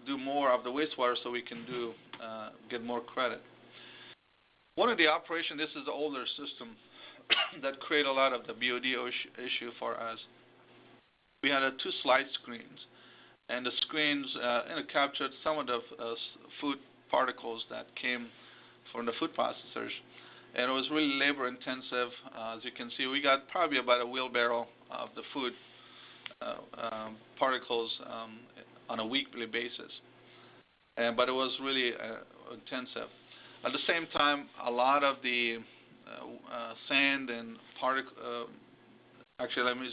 do more of the wastewater so we can get more credit. One of the operations, this is the older system that create a lot of the BOD issue for us. We had 2 slide screens, and the screens captured some of the food particles that came from the food processors, and it was really labor intensive. As you can see, we got probably about a wheelbarrow of the food particles on a weekly basis, but it was really intensive. At the same time, a lot of the sand and actually let me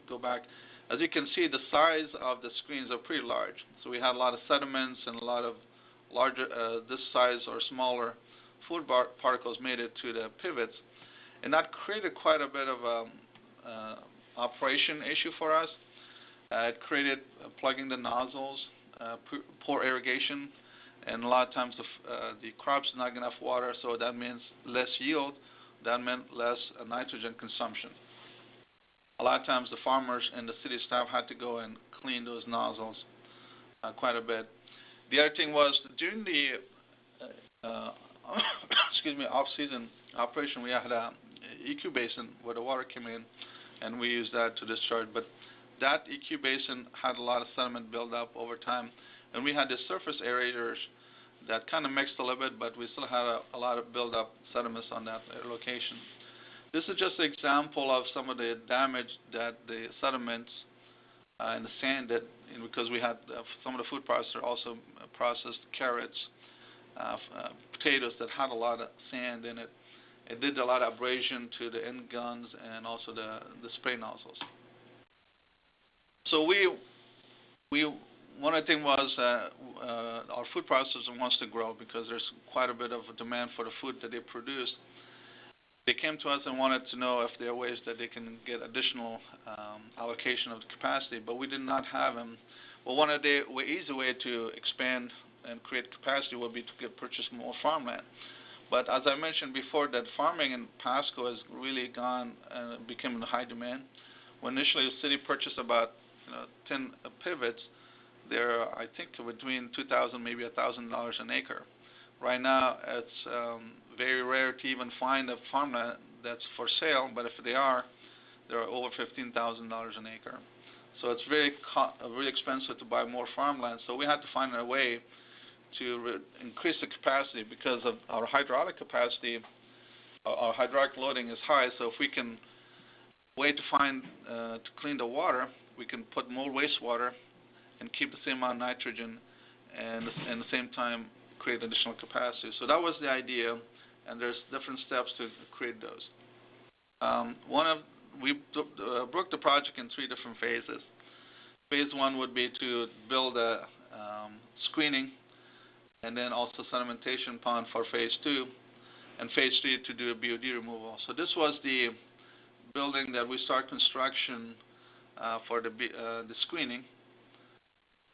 go back. As you can see, the size of the screens are pretty large. So we had a lot of sediments and a lot of larger, this size or smaller food particles made it to the pivots, and that created quite a bit of operation issue for us. It created plugging the nozzles, poor irrigation, and a lot of times the crops not get enough water, so that means less yield. That meant less nitrogen consumption. A lot of times the farmers and the city staff had to go and clean those nozzles quite a bit. The other thing was during the off-season operation, we had an EQ basin where the water came in, and we used that to discharge. But that EQ basin had a lot of sediment build up over time, and we had the surface aerators that kind of mixed a little bit, but we still had a lot of build up sediments on that location. This is just an example of some of the damage that the sediments and the sand that, because we had some of the food processors also processed carrots, potatoes that had a lot of sand in it. It did a lot of abrasion to the end guns and also the spray nozzles. So one of the things was our food processor wants to grow because there's quite a bit of a demand for the food that they produce. They came to us and wanted to know if there are ways that they can get additional allocation of the capacity, but we did not have them. Well, one of the easy way to expand and create capacity would be to purchase more farmland. But as I mentioned before, that farming in Pasco has really gone and become in high demand. When initially the city purchased about 10 pivots, they're I think between $2,000 maybe $1,000 an acre. Right now, it's very rare to even find a farmland that's for sale, but if they are, they're over $15,000 an acre. So it's really expensive to buy more farmland. So we had to find a way to increase the capacity because of our hydraulic capacity. Our hydraulic loading is high, so if we can wait to find to clean the water, we can put more wastewater and keep the same amount of nitrogen, and at the same time create additional capacity. So that was the idea, and there's different steps to create those. We broke the project in 3 different phases. Phase 1 would be to build a screening, and then also sedimentation pond for phase 2, and phase 3 to do a BOD removal. So this was the building that we start construction for the screening.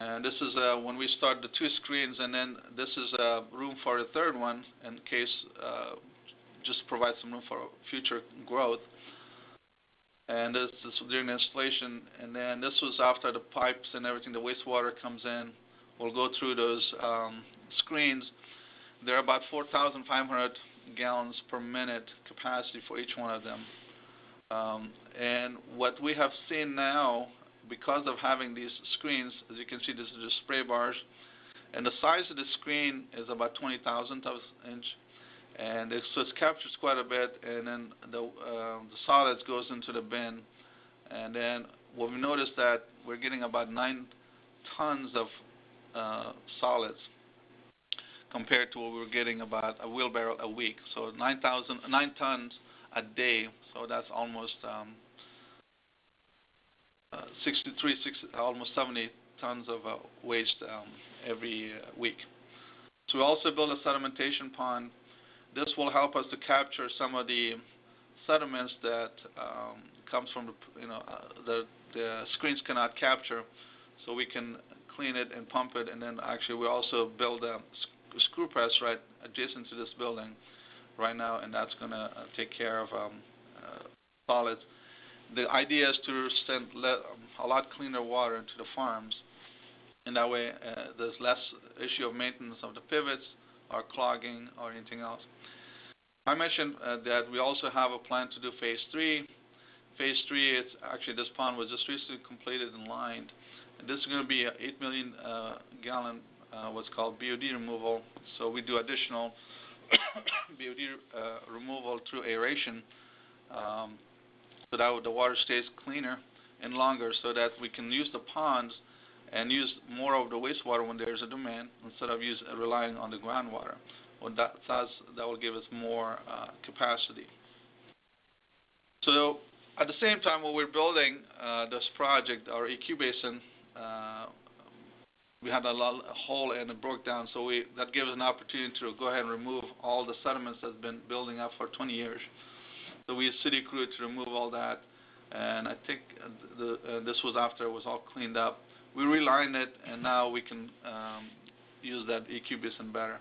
And this is when we start the 2 screens, and then this is room for the 3rd one in case just provide some room for future growth. And this is during the installation, and then this was after the pipes and everything, the wastewater comes in. We'll go through those screens. There are about 4,500 gallons per minute capacity for each one of them. And what we have seen now, because of having these screens, as you can see, this is the spray bars, and the size of the screen is about 20 thousandths of an inch, and so it captures quite a bit, and then the solids goes into the bin, and then what we noticed that we're getting about 9 tons of solids compared to what we were getting about a wheelbarrow a week. So 9 tons a day, so that's almost almost 70 tons of waste every week. So we also built a sedimentation pond. This will help us to capture some of the sediments that comes from the screens cannot capture, so we can clean it and pump it. And then actually we also build a screw press right adjacent to this building right now, and that's going to take care of solids. The idea is to send a lot cleaner water into the farms, and that way there's less issue of maintenance of the pivots or clogging or anything else. I mentioned that we also have a plan to do phase 3. Phase 3, it's actually this pond was just recently completed and lined. And this is going to be an 8 million gallon what's called BOD removal. So we do additional BOD removal through aeration, so that the water stays cleaner and longer, so that we can use the ponds and use more of the wastewater when there's a demand instead of relying on the groundwater. Well, that will give us more capacity. So at the same time, when we're building this project, our EQ basin, we had a hole and it broke down, so that gives us an opportunity to go ahead and remove all the sediments that's been building up for 20 years. So we used city crew to remove all that, and I think this was after it was all cleaned up. We relined it, and now we can use that EQ basin better.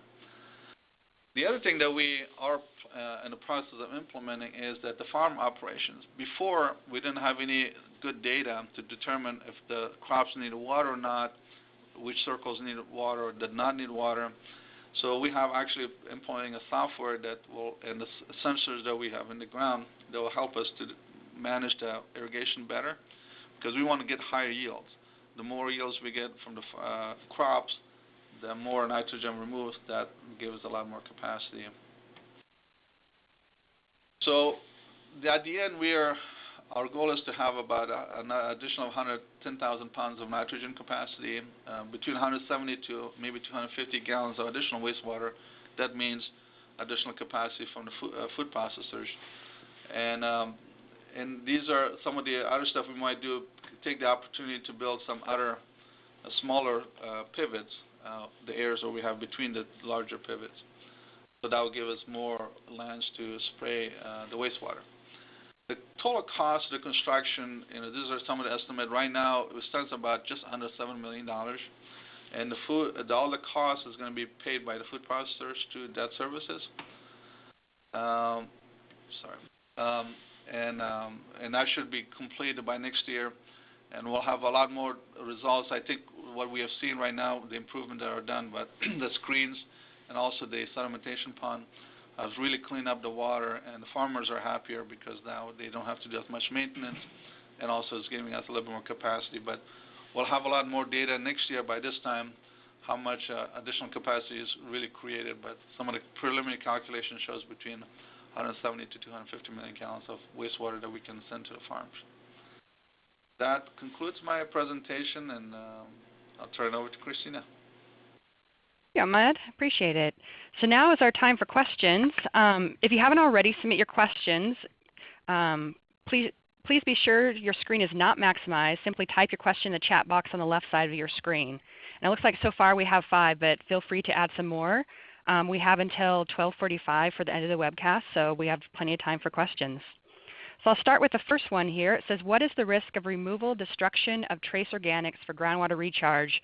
The other thing that we are in the process of implementing is that the farm operations. Before, we didn't have any good data to determine if the crops needed water or not, which circles needed water or did not need water. So we have actually implementing a software that will, and the sensors that we have in the ground, that will help us to manage the irrigation better, because we want to get higher yields. The more yields we get from the crops, the more nitrogen removed. That gives us a lot more capacity. So the idea, and our goal is to have about an additional 110,000 pounds of nitrogen capacity, between 170 to maybe 250 gallons of additional wastewater. That means additional capacity from the food processors. And these are some of the other stuff we might do. Take the opportunity to build some other smaller pivots, the areas where we have between the larger pivots. So that will give us more lands to spray the wastewater. The total cost of the construction, these are some of the estimates. Right now, it stands about just under $7 million. And all the cost is going to be paid by the food processors through debt services. And that should be completed by next year. And we'll have a lot more results. I think what we have seen right now, the improvements that are done, but the screens and also the sedimentation pond has really cleaned up the water, and the farmers are happier because now they don't have to do as much maintenance, and also it's giving us a little bit more capacity. But we'll have a lot more data next year by this time, how much additional capacity is really created. But some of the preliminary calculation shows between 170 to 250 million gallons of wastewater that we can send to the farms. That concludes my presentation, and I'll turn it over to Christina. Yeah, Ahmed, appreciate it. So now is our time for questions. If you haven't already, submit your questions. Please be sure your screen is not maximized. Simply type your question in the chat box on the left side of your screen. And it looks like so far we have 5, but feel free to add some more. We have until 12:45 for the end of the webcast, so we have plenty of time for questions. So I'll start with the first one here. It says, what is the risk of removal, destruction of trace organics for groundwater recharge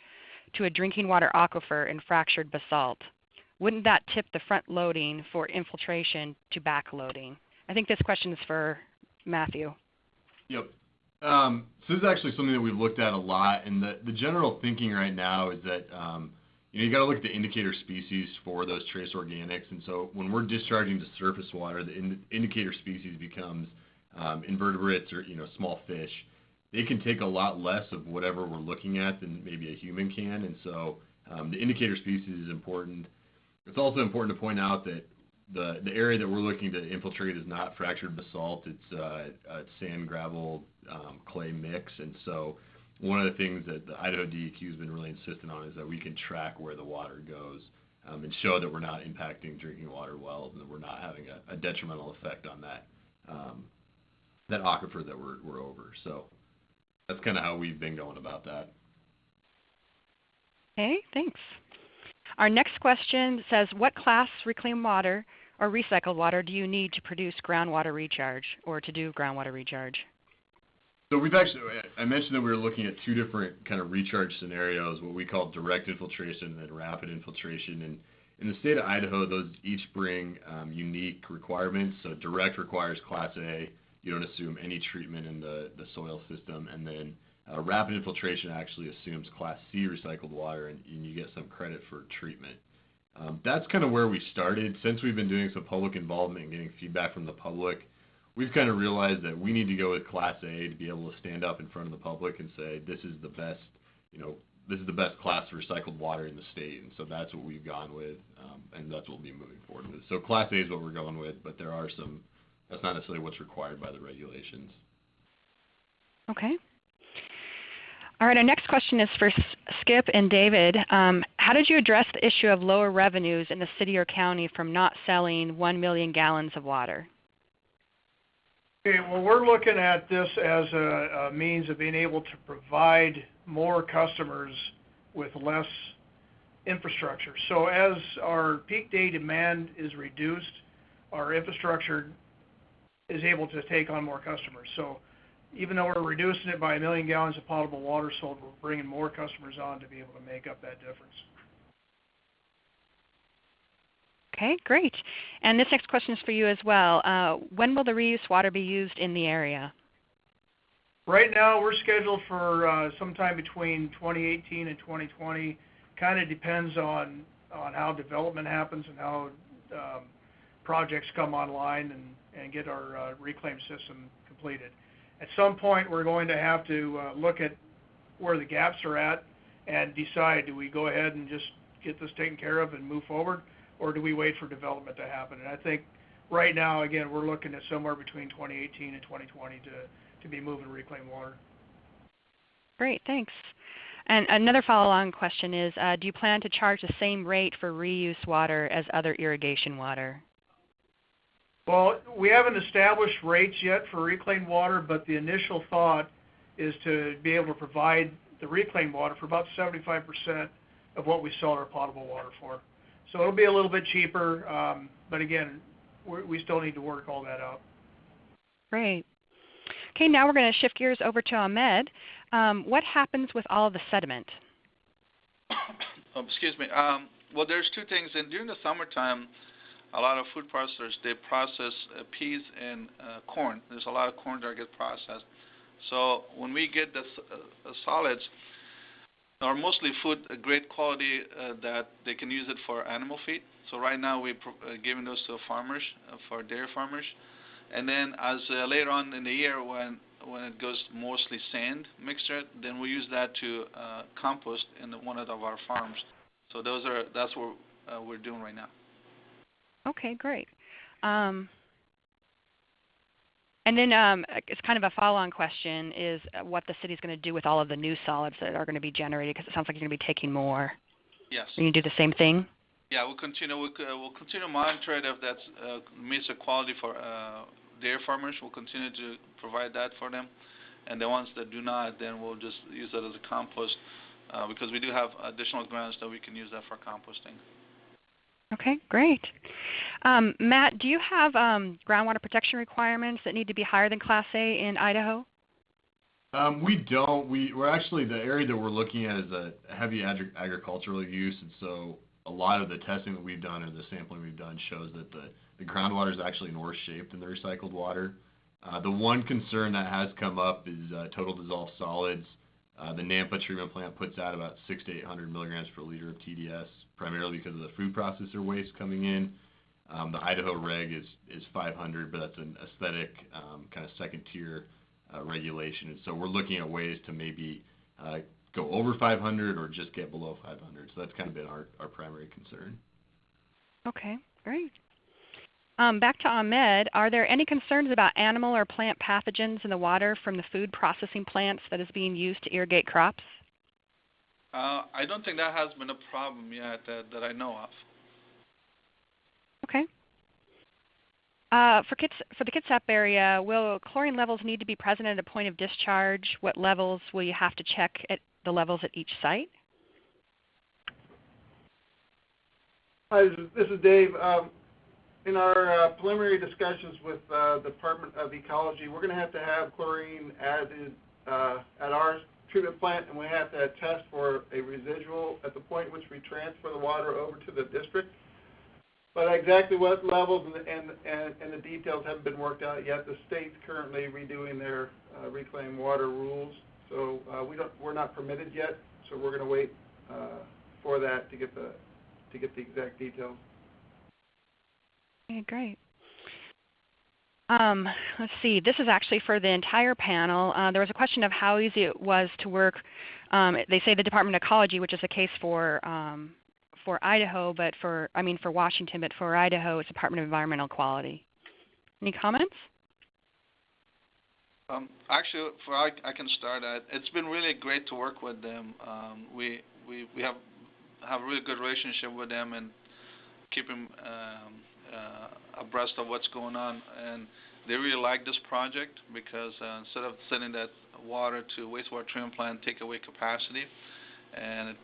to a drinking water aquifer in fractured basalt? Wouldn't that tip the front loading for infiltration to back loading? I think this question is for Matthew. Yep. So this is actually something that we've looked at a lot, and the general thinking right now is that you got to look at the indicator species for those trace organics, and so when we're discharging to surface water, the indicator species becomes invertebrates or small fish. They can take a lot less of whatever we're looking at than maybe a human can, and so the indicator species is important. It's also important to point out that the area that we're looking to infiltrate is not fractured basalt. It's a sand, gravel, clay mix, and so one of the things that the Idaho DEQ has been really insistent on is that we can track where the water goes and show that we're not impacting drinking water wells and that we're not having a detrimental effect on that aquifer that we're over. So that's kind of how we've been going about that. Okay, thanks. Our next question says, what class reclaimed water or recycled water do you need to produce groundwater recharge or to do groundwater recharge? So I mentioned that we were looking at 2 different kind of recharge scenarios, what we call direct infiltration and then rapid infiltration. And in the state of Idaho, those each bring unique requirements. So direct requires Class A. You don't assume any treatment in the soil system. And then rapid infiltration actually assumes Class C recycled water, and you get some credit for treatment. That's kind of where we started. Since we've been doing some public involvement and getting feedback from the public, we've kind of realized that we need to go with Class A to be able to stand up in front of the public and say, this is the best, this is the best class of recycled water in the state. And so that's what we've gone with, and that's what we'll be moving forward with. So Class A is what we're going with, but there are that's not necessarily what's required by the regulations. Okay. All right, our next question is for Skip and David. How did you address the issue of lower revenues in the city or county from not selling 1 million gallons of water? Okay, well, we're looking at this as a means of being able to provide more customers with less infrastructure. So as our peak day demand is reduced, our infrastructure is able to take on more customers. So even though we're reducing it by 1 million gallons of potable water sold, we're bringing more customers on to be able to make up that difference. Okay, great. And this next question is for you as well. When will the reuse water be used in the area? Right now, we're scheduled for sometime between 2018 and 2020. Kind of depends on how development happens and how projects come online and get our reclaim system completed. At some point, we're going to have to look at where the gaps are at and decide, do we go ahead and just get this taken care of and move forward, or do we wait for development to happen? And I think right now, again, we're looking at somewhere between 2018 and 2020 to be moving reclaimed water. Great, thanks. And another follow-on question is, do you plan to charge the same rate for reuse water as other irrigation water? Well, we haven't established rates yet for reclaimed water, but the initial thought is to be able to provide the reclaimed water for about 75% of what we sell our potable water for. So it'll be a little bit cheaper, but again, we still need to work all that out. Great. Okay, now we're going to shift gears over to Ahmed. What happens with all of the sediment? Excuse me. Well, there's 2 things. And during the summertime, a lot of food processors, they process peas and corn. There's a lot of corn that gets processed. So when we get the solids, are mostly food great quality that they can use it for animal feed. So right now we're giving those to farmers, for dairy farmers. And then as later on in the year when it goes mostly sand mixture, then we use that to compost in one of our farms. So that's what we're doing right now. Okay, great. And then it's kind of a follow-on question is what the city's going to do with all of the new solids that are going to be generated, because it sounds like you're going to be taking more. Yes. Are you going to do the same thing? Yeah, we'll continue to monitor it if that meets the quality for dairy farmers. We'll continue to provide that for them. And the ones that do not, then we'll just use that as a compost because we do have additional grounds that we can use that for composting. Okay, great. Matt, do you have groundwater protection requirements that need to be higher than Class A in Idaho? We don't. We're actually, the area that we're looking at is a heavy agricultural use, and so a lot of the testing that we've done or the sampling we've done shows that the groundwater is actually in worse shape than the recycled water. The one concern that has come up is total dissolved solids. The Nampa treatment plant puts out about 600 to 800 milligrams per liter of TDS, primarily because of the food processor waste coming in. The Idaho reg is 500, but that's an aesthetic kind of second tier regulation. And so we're looking at ways to maybe go over 500 or just get below 500. So that's kind of been our primary concern. Okay, great. Back to Ahmed, are there any concerns about animal or plant pathogens in the water from the food processing plants that is being used to irrigate crops? I don't think that has been a problem yet that I know of. Okay. For the Kitsap area, will chlorine levels need to be present at a point of discharge? What levels will you have to check at the levels at each site? Hi, this is Dave. In our preliminary discussions with the Department of Ecology, we're going to have chlorine added at our treatment plant, and we have to test for a residual at the point in which we transfer the water over to the district. But exactly what levels and the details haven't been worked out yet. The state's currently redoing their reclaimed water rules, so we're not permitted yet. So we're going to wait for that to get the exact details. Okay, great. Let's see. This is actually for the entire panel. There was a question of how easy it was to work. They say the Department of Ecology, which is the case for Idaho, but for Washington, but for Idaho, it's Department of Environmental Quality. Any comments? Actually, I can start. It's been really great to work with them. We have a really good relationship with them and keep them abreast of what's going on, and they really like this project because instead of sending that water to wastewater treatment plant, take away capacity, and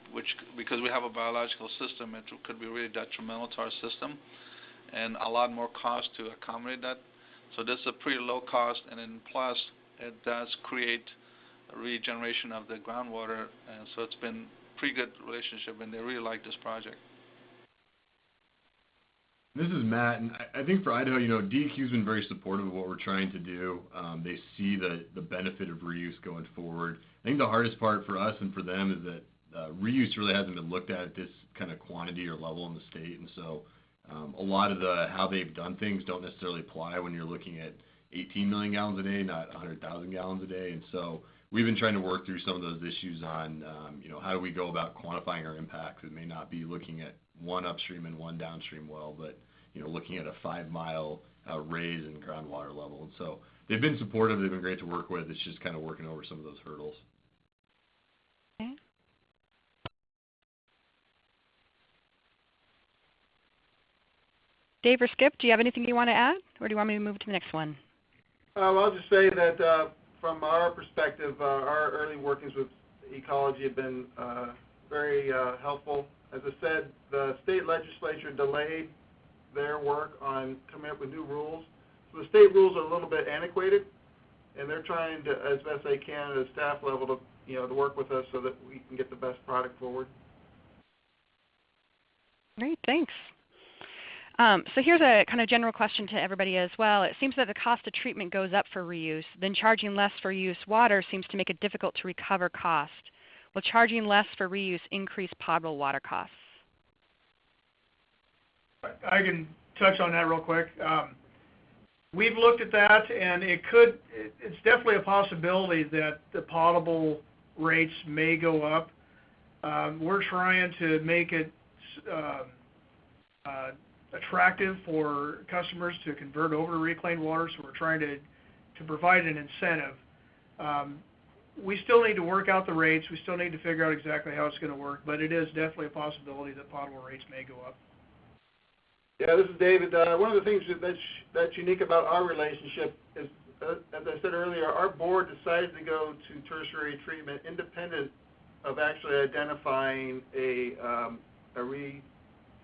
because we have a biological system, it could be really detrimental to our system, and a lot more cost to accommodate that. So this is a pretty low cost, and then plus it does create a regeneration of the groundwater, and so it's been a pretty good relationship, and they really like this project. This is Matt, and I think for Idaho, DEQ's been very supportive of what we're trying to do. They see the benefit of reuse going forward. I think the hardest part for us and for them is that reuse really hasn't been looked at this kind of quantity or level in the state, and so a lot of how they've done things don't necessarily apply when you're looking at 18 million gallons a day, not 100,000 gallons a day, and so we've been trying to work through some of those issues on, how do we go about quantifying our impacts. It may not be looking at one upstream and one downstream well, but looking at a 5-mile raise in groundwater level. And so they've been supportive. They've been great to work with. It's just kind of working over some of those hurdles. Okay. Dave or Skip, do you have anything you want to add, or do you want me to move to the next one? I'll just say that from our perspective, our early workings with ecology have been very helpful. As I said, the state legislature delayed their work on coming up with new rules. So the state rules are a little bit antiquated, and they're trying to, as best they can at a staff level, to work with us so that we can get the best product forward. Great, thanks. So here's a kind of general question to everybody as well. It seems that the cost of treatment goes up for reuse. Then charging less for reuse water seems to make it difficult to recover cost. Will charging less for reuse increase potable water costs? I can touch on that real quick. We've looked at that, and it's definitely a possibility that the potable rates may go up. We're trying to make it attractive for customers to convert over to reclaimed water, so we're trying to provide an incentive. We still need to work out the rates. We still need to figure out exactly how it's going to work, but it is definitely a possibility that potable rates may go up. Yeah, this is David. One of the things that's unique about our relationship is, as I said earlier, our board decided to go to tertiary treatment independent of actually identifying a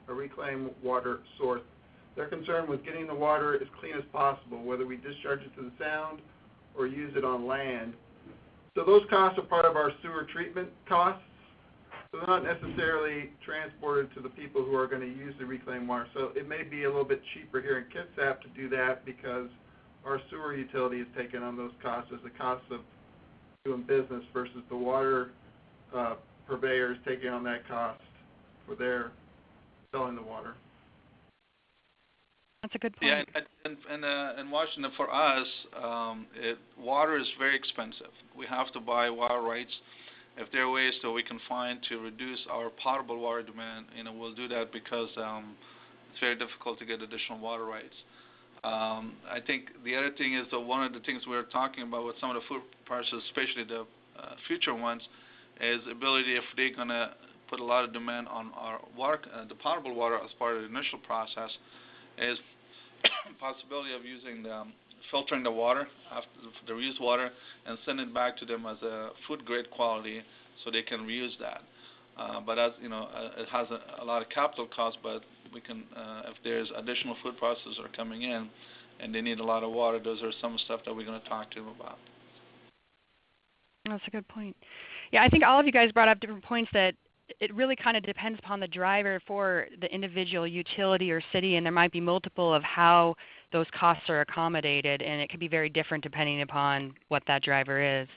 reclaimed water source. They're concerned with getting the water as clean as possible, whether we discharge it to the sound or use it on land. So those costs are part of our sewer treatment costs. So they're not necessarily transported to the people who are going to use the reclaimed water. So it may be a little bit cheaper here in Kitsap to do that because our sewer utility is taking on those costs as the cost of doing business versus the water purveyors taking on that cost for their selling the water. That's a good point. Yeah, in Washington, for us, water is very expensive. We have to buy water rights. If there are ways that we can find to reduce our potable water demand, we'll do that because it's very difficult to get additional water rights. I think the other thing is that one of the things we're talking about with some of the food parcels, especially the future ones, is ability if they're going to put a lot of demand on our water, the potable water as part of the initial process, is possibility of using filtering the water after the reused water and sending it back to them as a food grade quality so they can reuse that. But as you know, it has a lot of capital costs, but we can if there's additional food processors are coming in and they need a lot of water, those are some stuff that we're going to talk to them about. That's a good point. Yeah, I think all of you guys brought up different points that it really kind of depends upon the driver for the individual utility or city, and there might be multiple of how those costs are accommodated, and it could be very different depending upon what that driver is.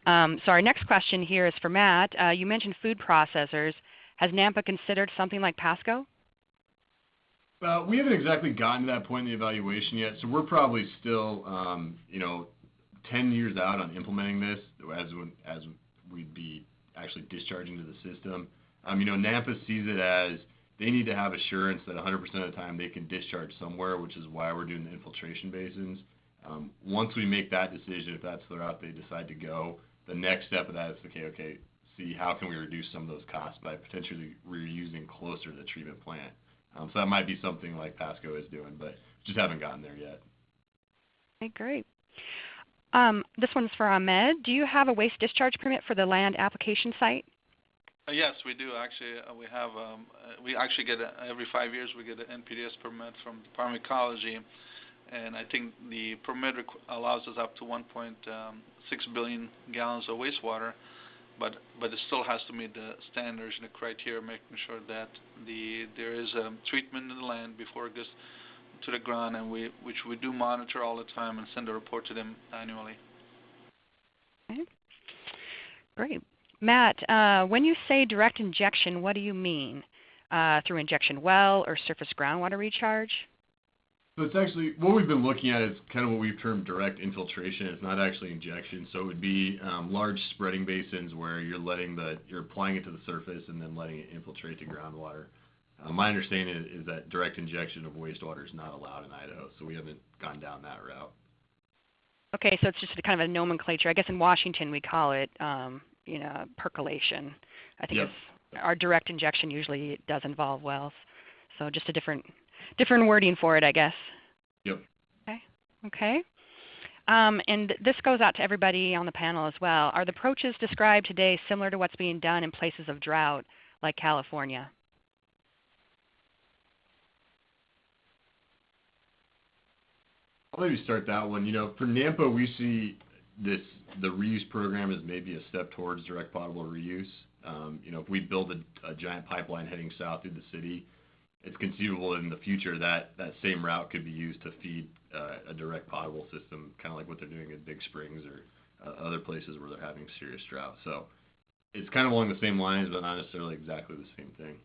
So our next question here is for Matt. You mentioned food processors. Has Nampa considered something like Pasco? We haven't exactly gotten to that point in the evaluation yet, so we're probably still, 10 years out on implementing this as we'd be actually discharging to the system. Nampa sees it as they need to have assurance that 100% of the time they can discharge somewhere, which is why we're doing the infiltration basins. Once we make that decision, if that's the route they decide to go, the next step of that is, okay, see how can we reduce some of those costs by potentially reusing closer to the treatment plant. So that might be something like Pasco is doing, but just haven't gotten there yet. Okay, great. This one's for Ahmed. Do you have a waste discharge permit for the land application site? Yes, we do. Actually, we have. We actually get every 5 years we get an NPDES permit from the Department of Ecology, and I think the permit allows us up to 1.6 billion gallons of wastewater, but it still has to meet the standards and the criteria, making sure that there is treatment in the land before it goes to the ground, and which we do monitor all the time and send a report to them annually. Okay. Great. Matt, when you say direct injection, what do you mean? Through injection well or surface groundwater recharge? So it's actually, what we've been looking at is kind of what we've termed direct infiltration. It's not actually injection. So it would be large spreading basins where you're applying it to the surface and then letting it infiltrate to groundwater. My understanding is that direct injection of wastewater is not allowed in Idaho, so we haven't gone down that route. Okay, so it's just a kind of a nomenclature. I guess in Washington we call it, percolation. I think our direct injection usually does involve wells, so just a different wording for it, I guess. Yep. Okay. And this goes out to everybody on the panel as well. Are the approaches described today similar to what's being done in places of drought like California? I'll maybe start that one. For Nampa, we see the reuse program as maybe a step towards direct potable reuse. If we build a giant pipeline heading south through the city, it's conceivable in the future that same route could be used to feed a direct potable system, kind of like what they're doing at Big Springs or other places where they're having serious drought. So it's kind of along the same lines, but not necessarily exactly the same thing.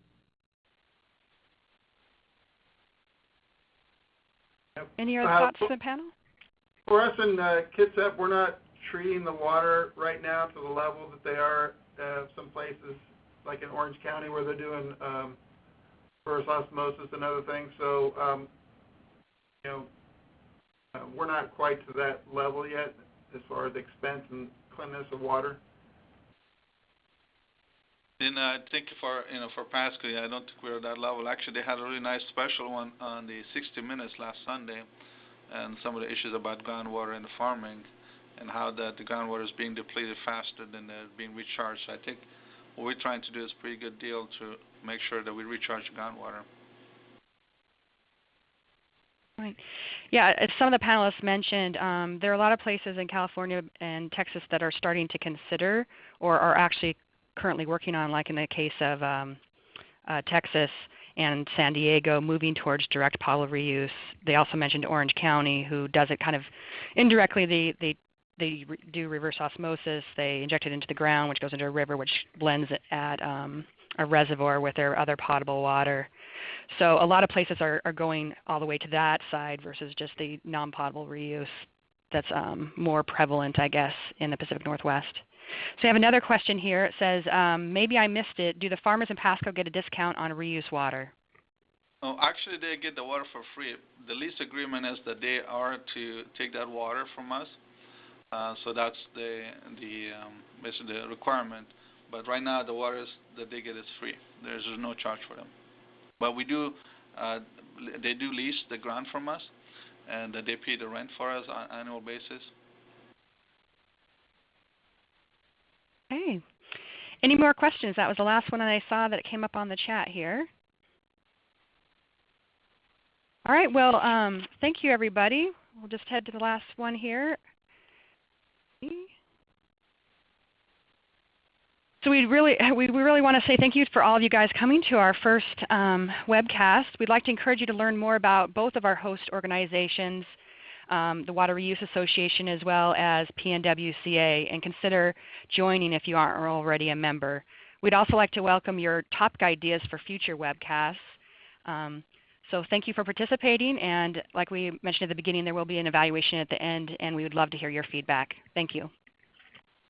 Any other thoughts from the panel? For us in Kitsap, we're not treating the water right now to the level that they are some places, like in Orange County, where they're doing reverse osmosis and other things. So, we're not quite to that level yet as far as expense and cleanliness of water. And I think for Pasco, I don't think we're at that level. Actually, they had a really nice special one on the 60 Minutes last Sunday, and some of the issues about groundwater and the farming, and how that the groundwater is being depleted faster than they're being recharged. So I think what we're trying to do is a pretty good deal to make sure that we recharge the groundwater. Right. Yeah, as some of the panelists mentioned, there are a lot of places in California and Texas that are starting to consider or are actually currently working on, like in the case of Texas and San Diego, moving towards direct potable reuse. They also mentioned Orange County, who does it kind of indirectly. They do reverse osmosis. They inject it into the ground, which goes into a river, which blends it at a reservoir with their other potable water. So a lot of places are going all the way to that side versus just the non-potable reuse that's more prevalent, I guess, in the Pacific Northwest. So I have another question here. It says, maybe I missed it. Do the farmers in Pasco get a discount on reuse water? Oh, actually, they get the water for free. The lease agreement is that they are to take that water from us. So that's basically the requirement. But right now, the water that they get is free. There's no charge for them. But we do, they do lease the ground from us, and they pay the rent for us on an annual basis. Okay. Any more questions? That was the last one that I saw that came up on the chat here. All right. Well, thank you, everybody. We'll just head to the last one here. So we really want to say thank you for all of you guys coming to our first webcast. We'd like to encourage you to learn more about both of our host organizations, the WateReuse Association as well as PNWCA, and consider joining if you aren't already a member. We'd also like to welcome your topic ideas for future webcasts. So thank you for participating, and like we mentioned at the beginning, there will be an evaluation at the end, and we would love to hear your feedback. Thank you.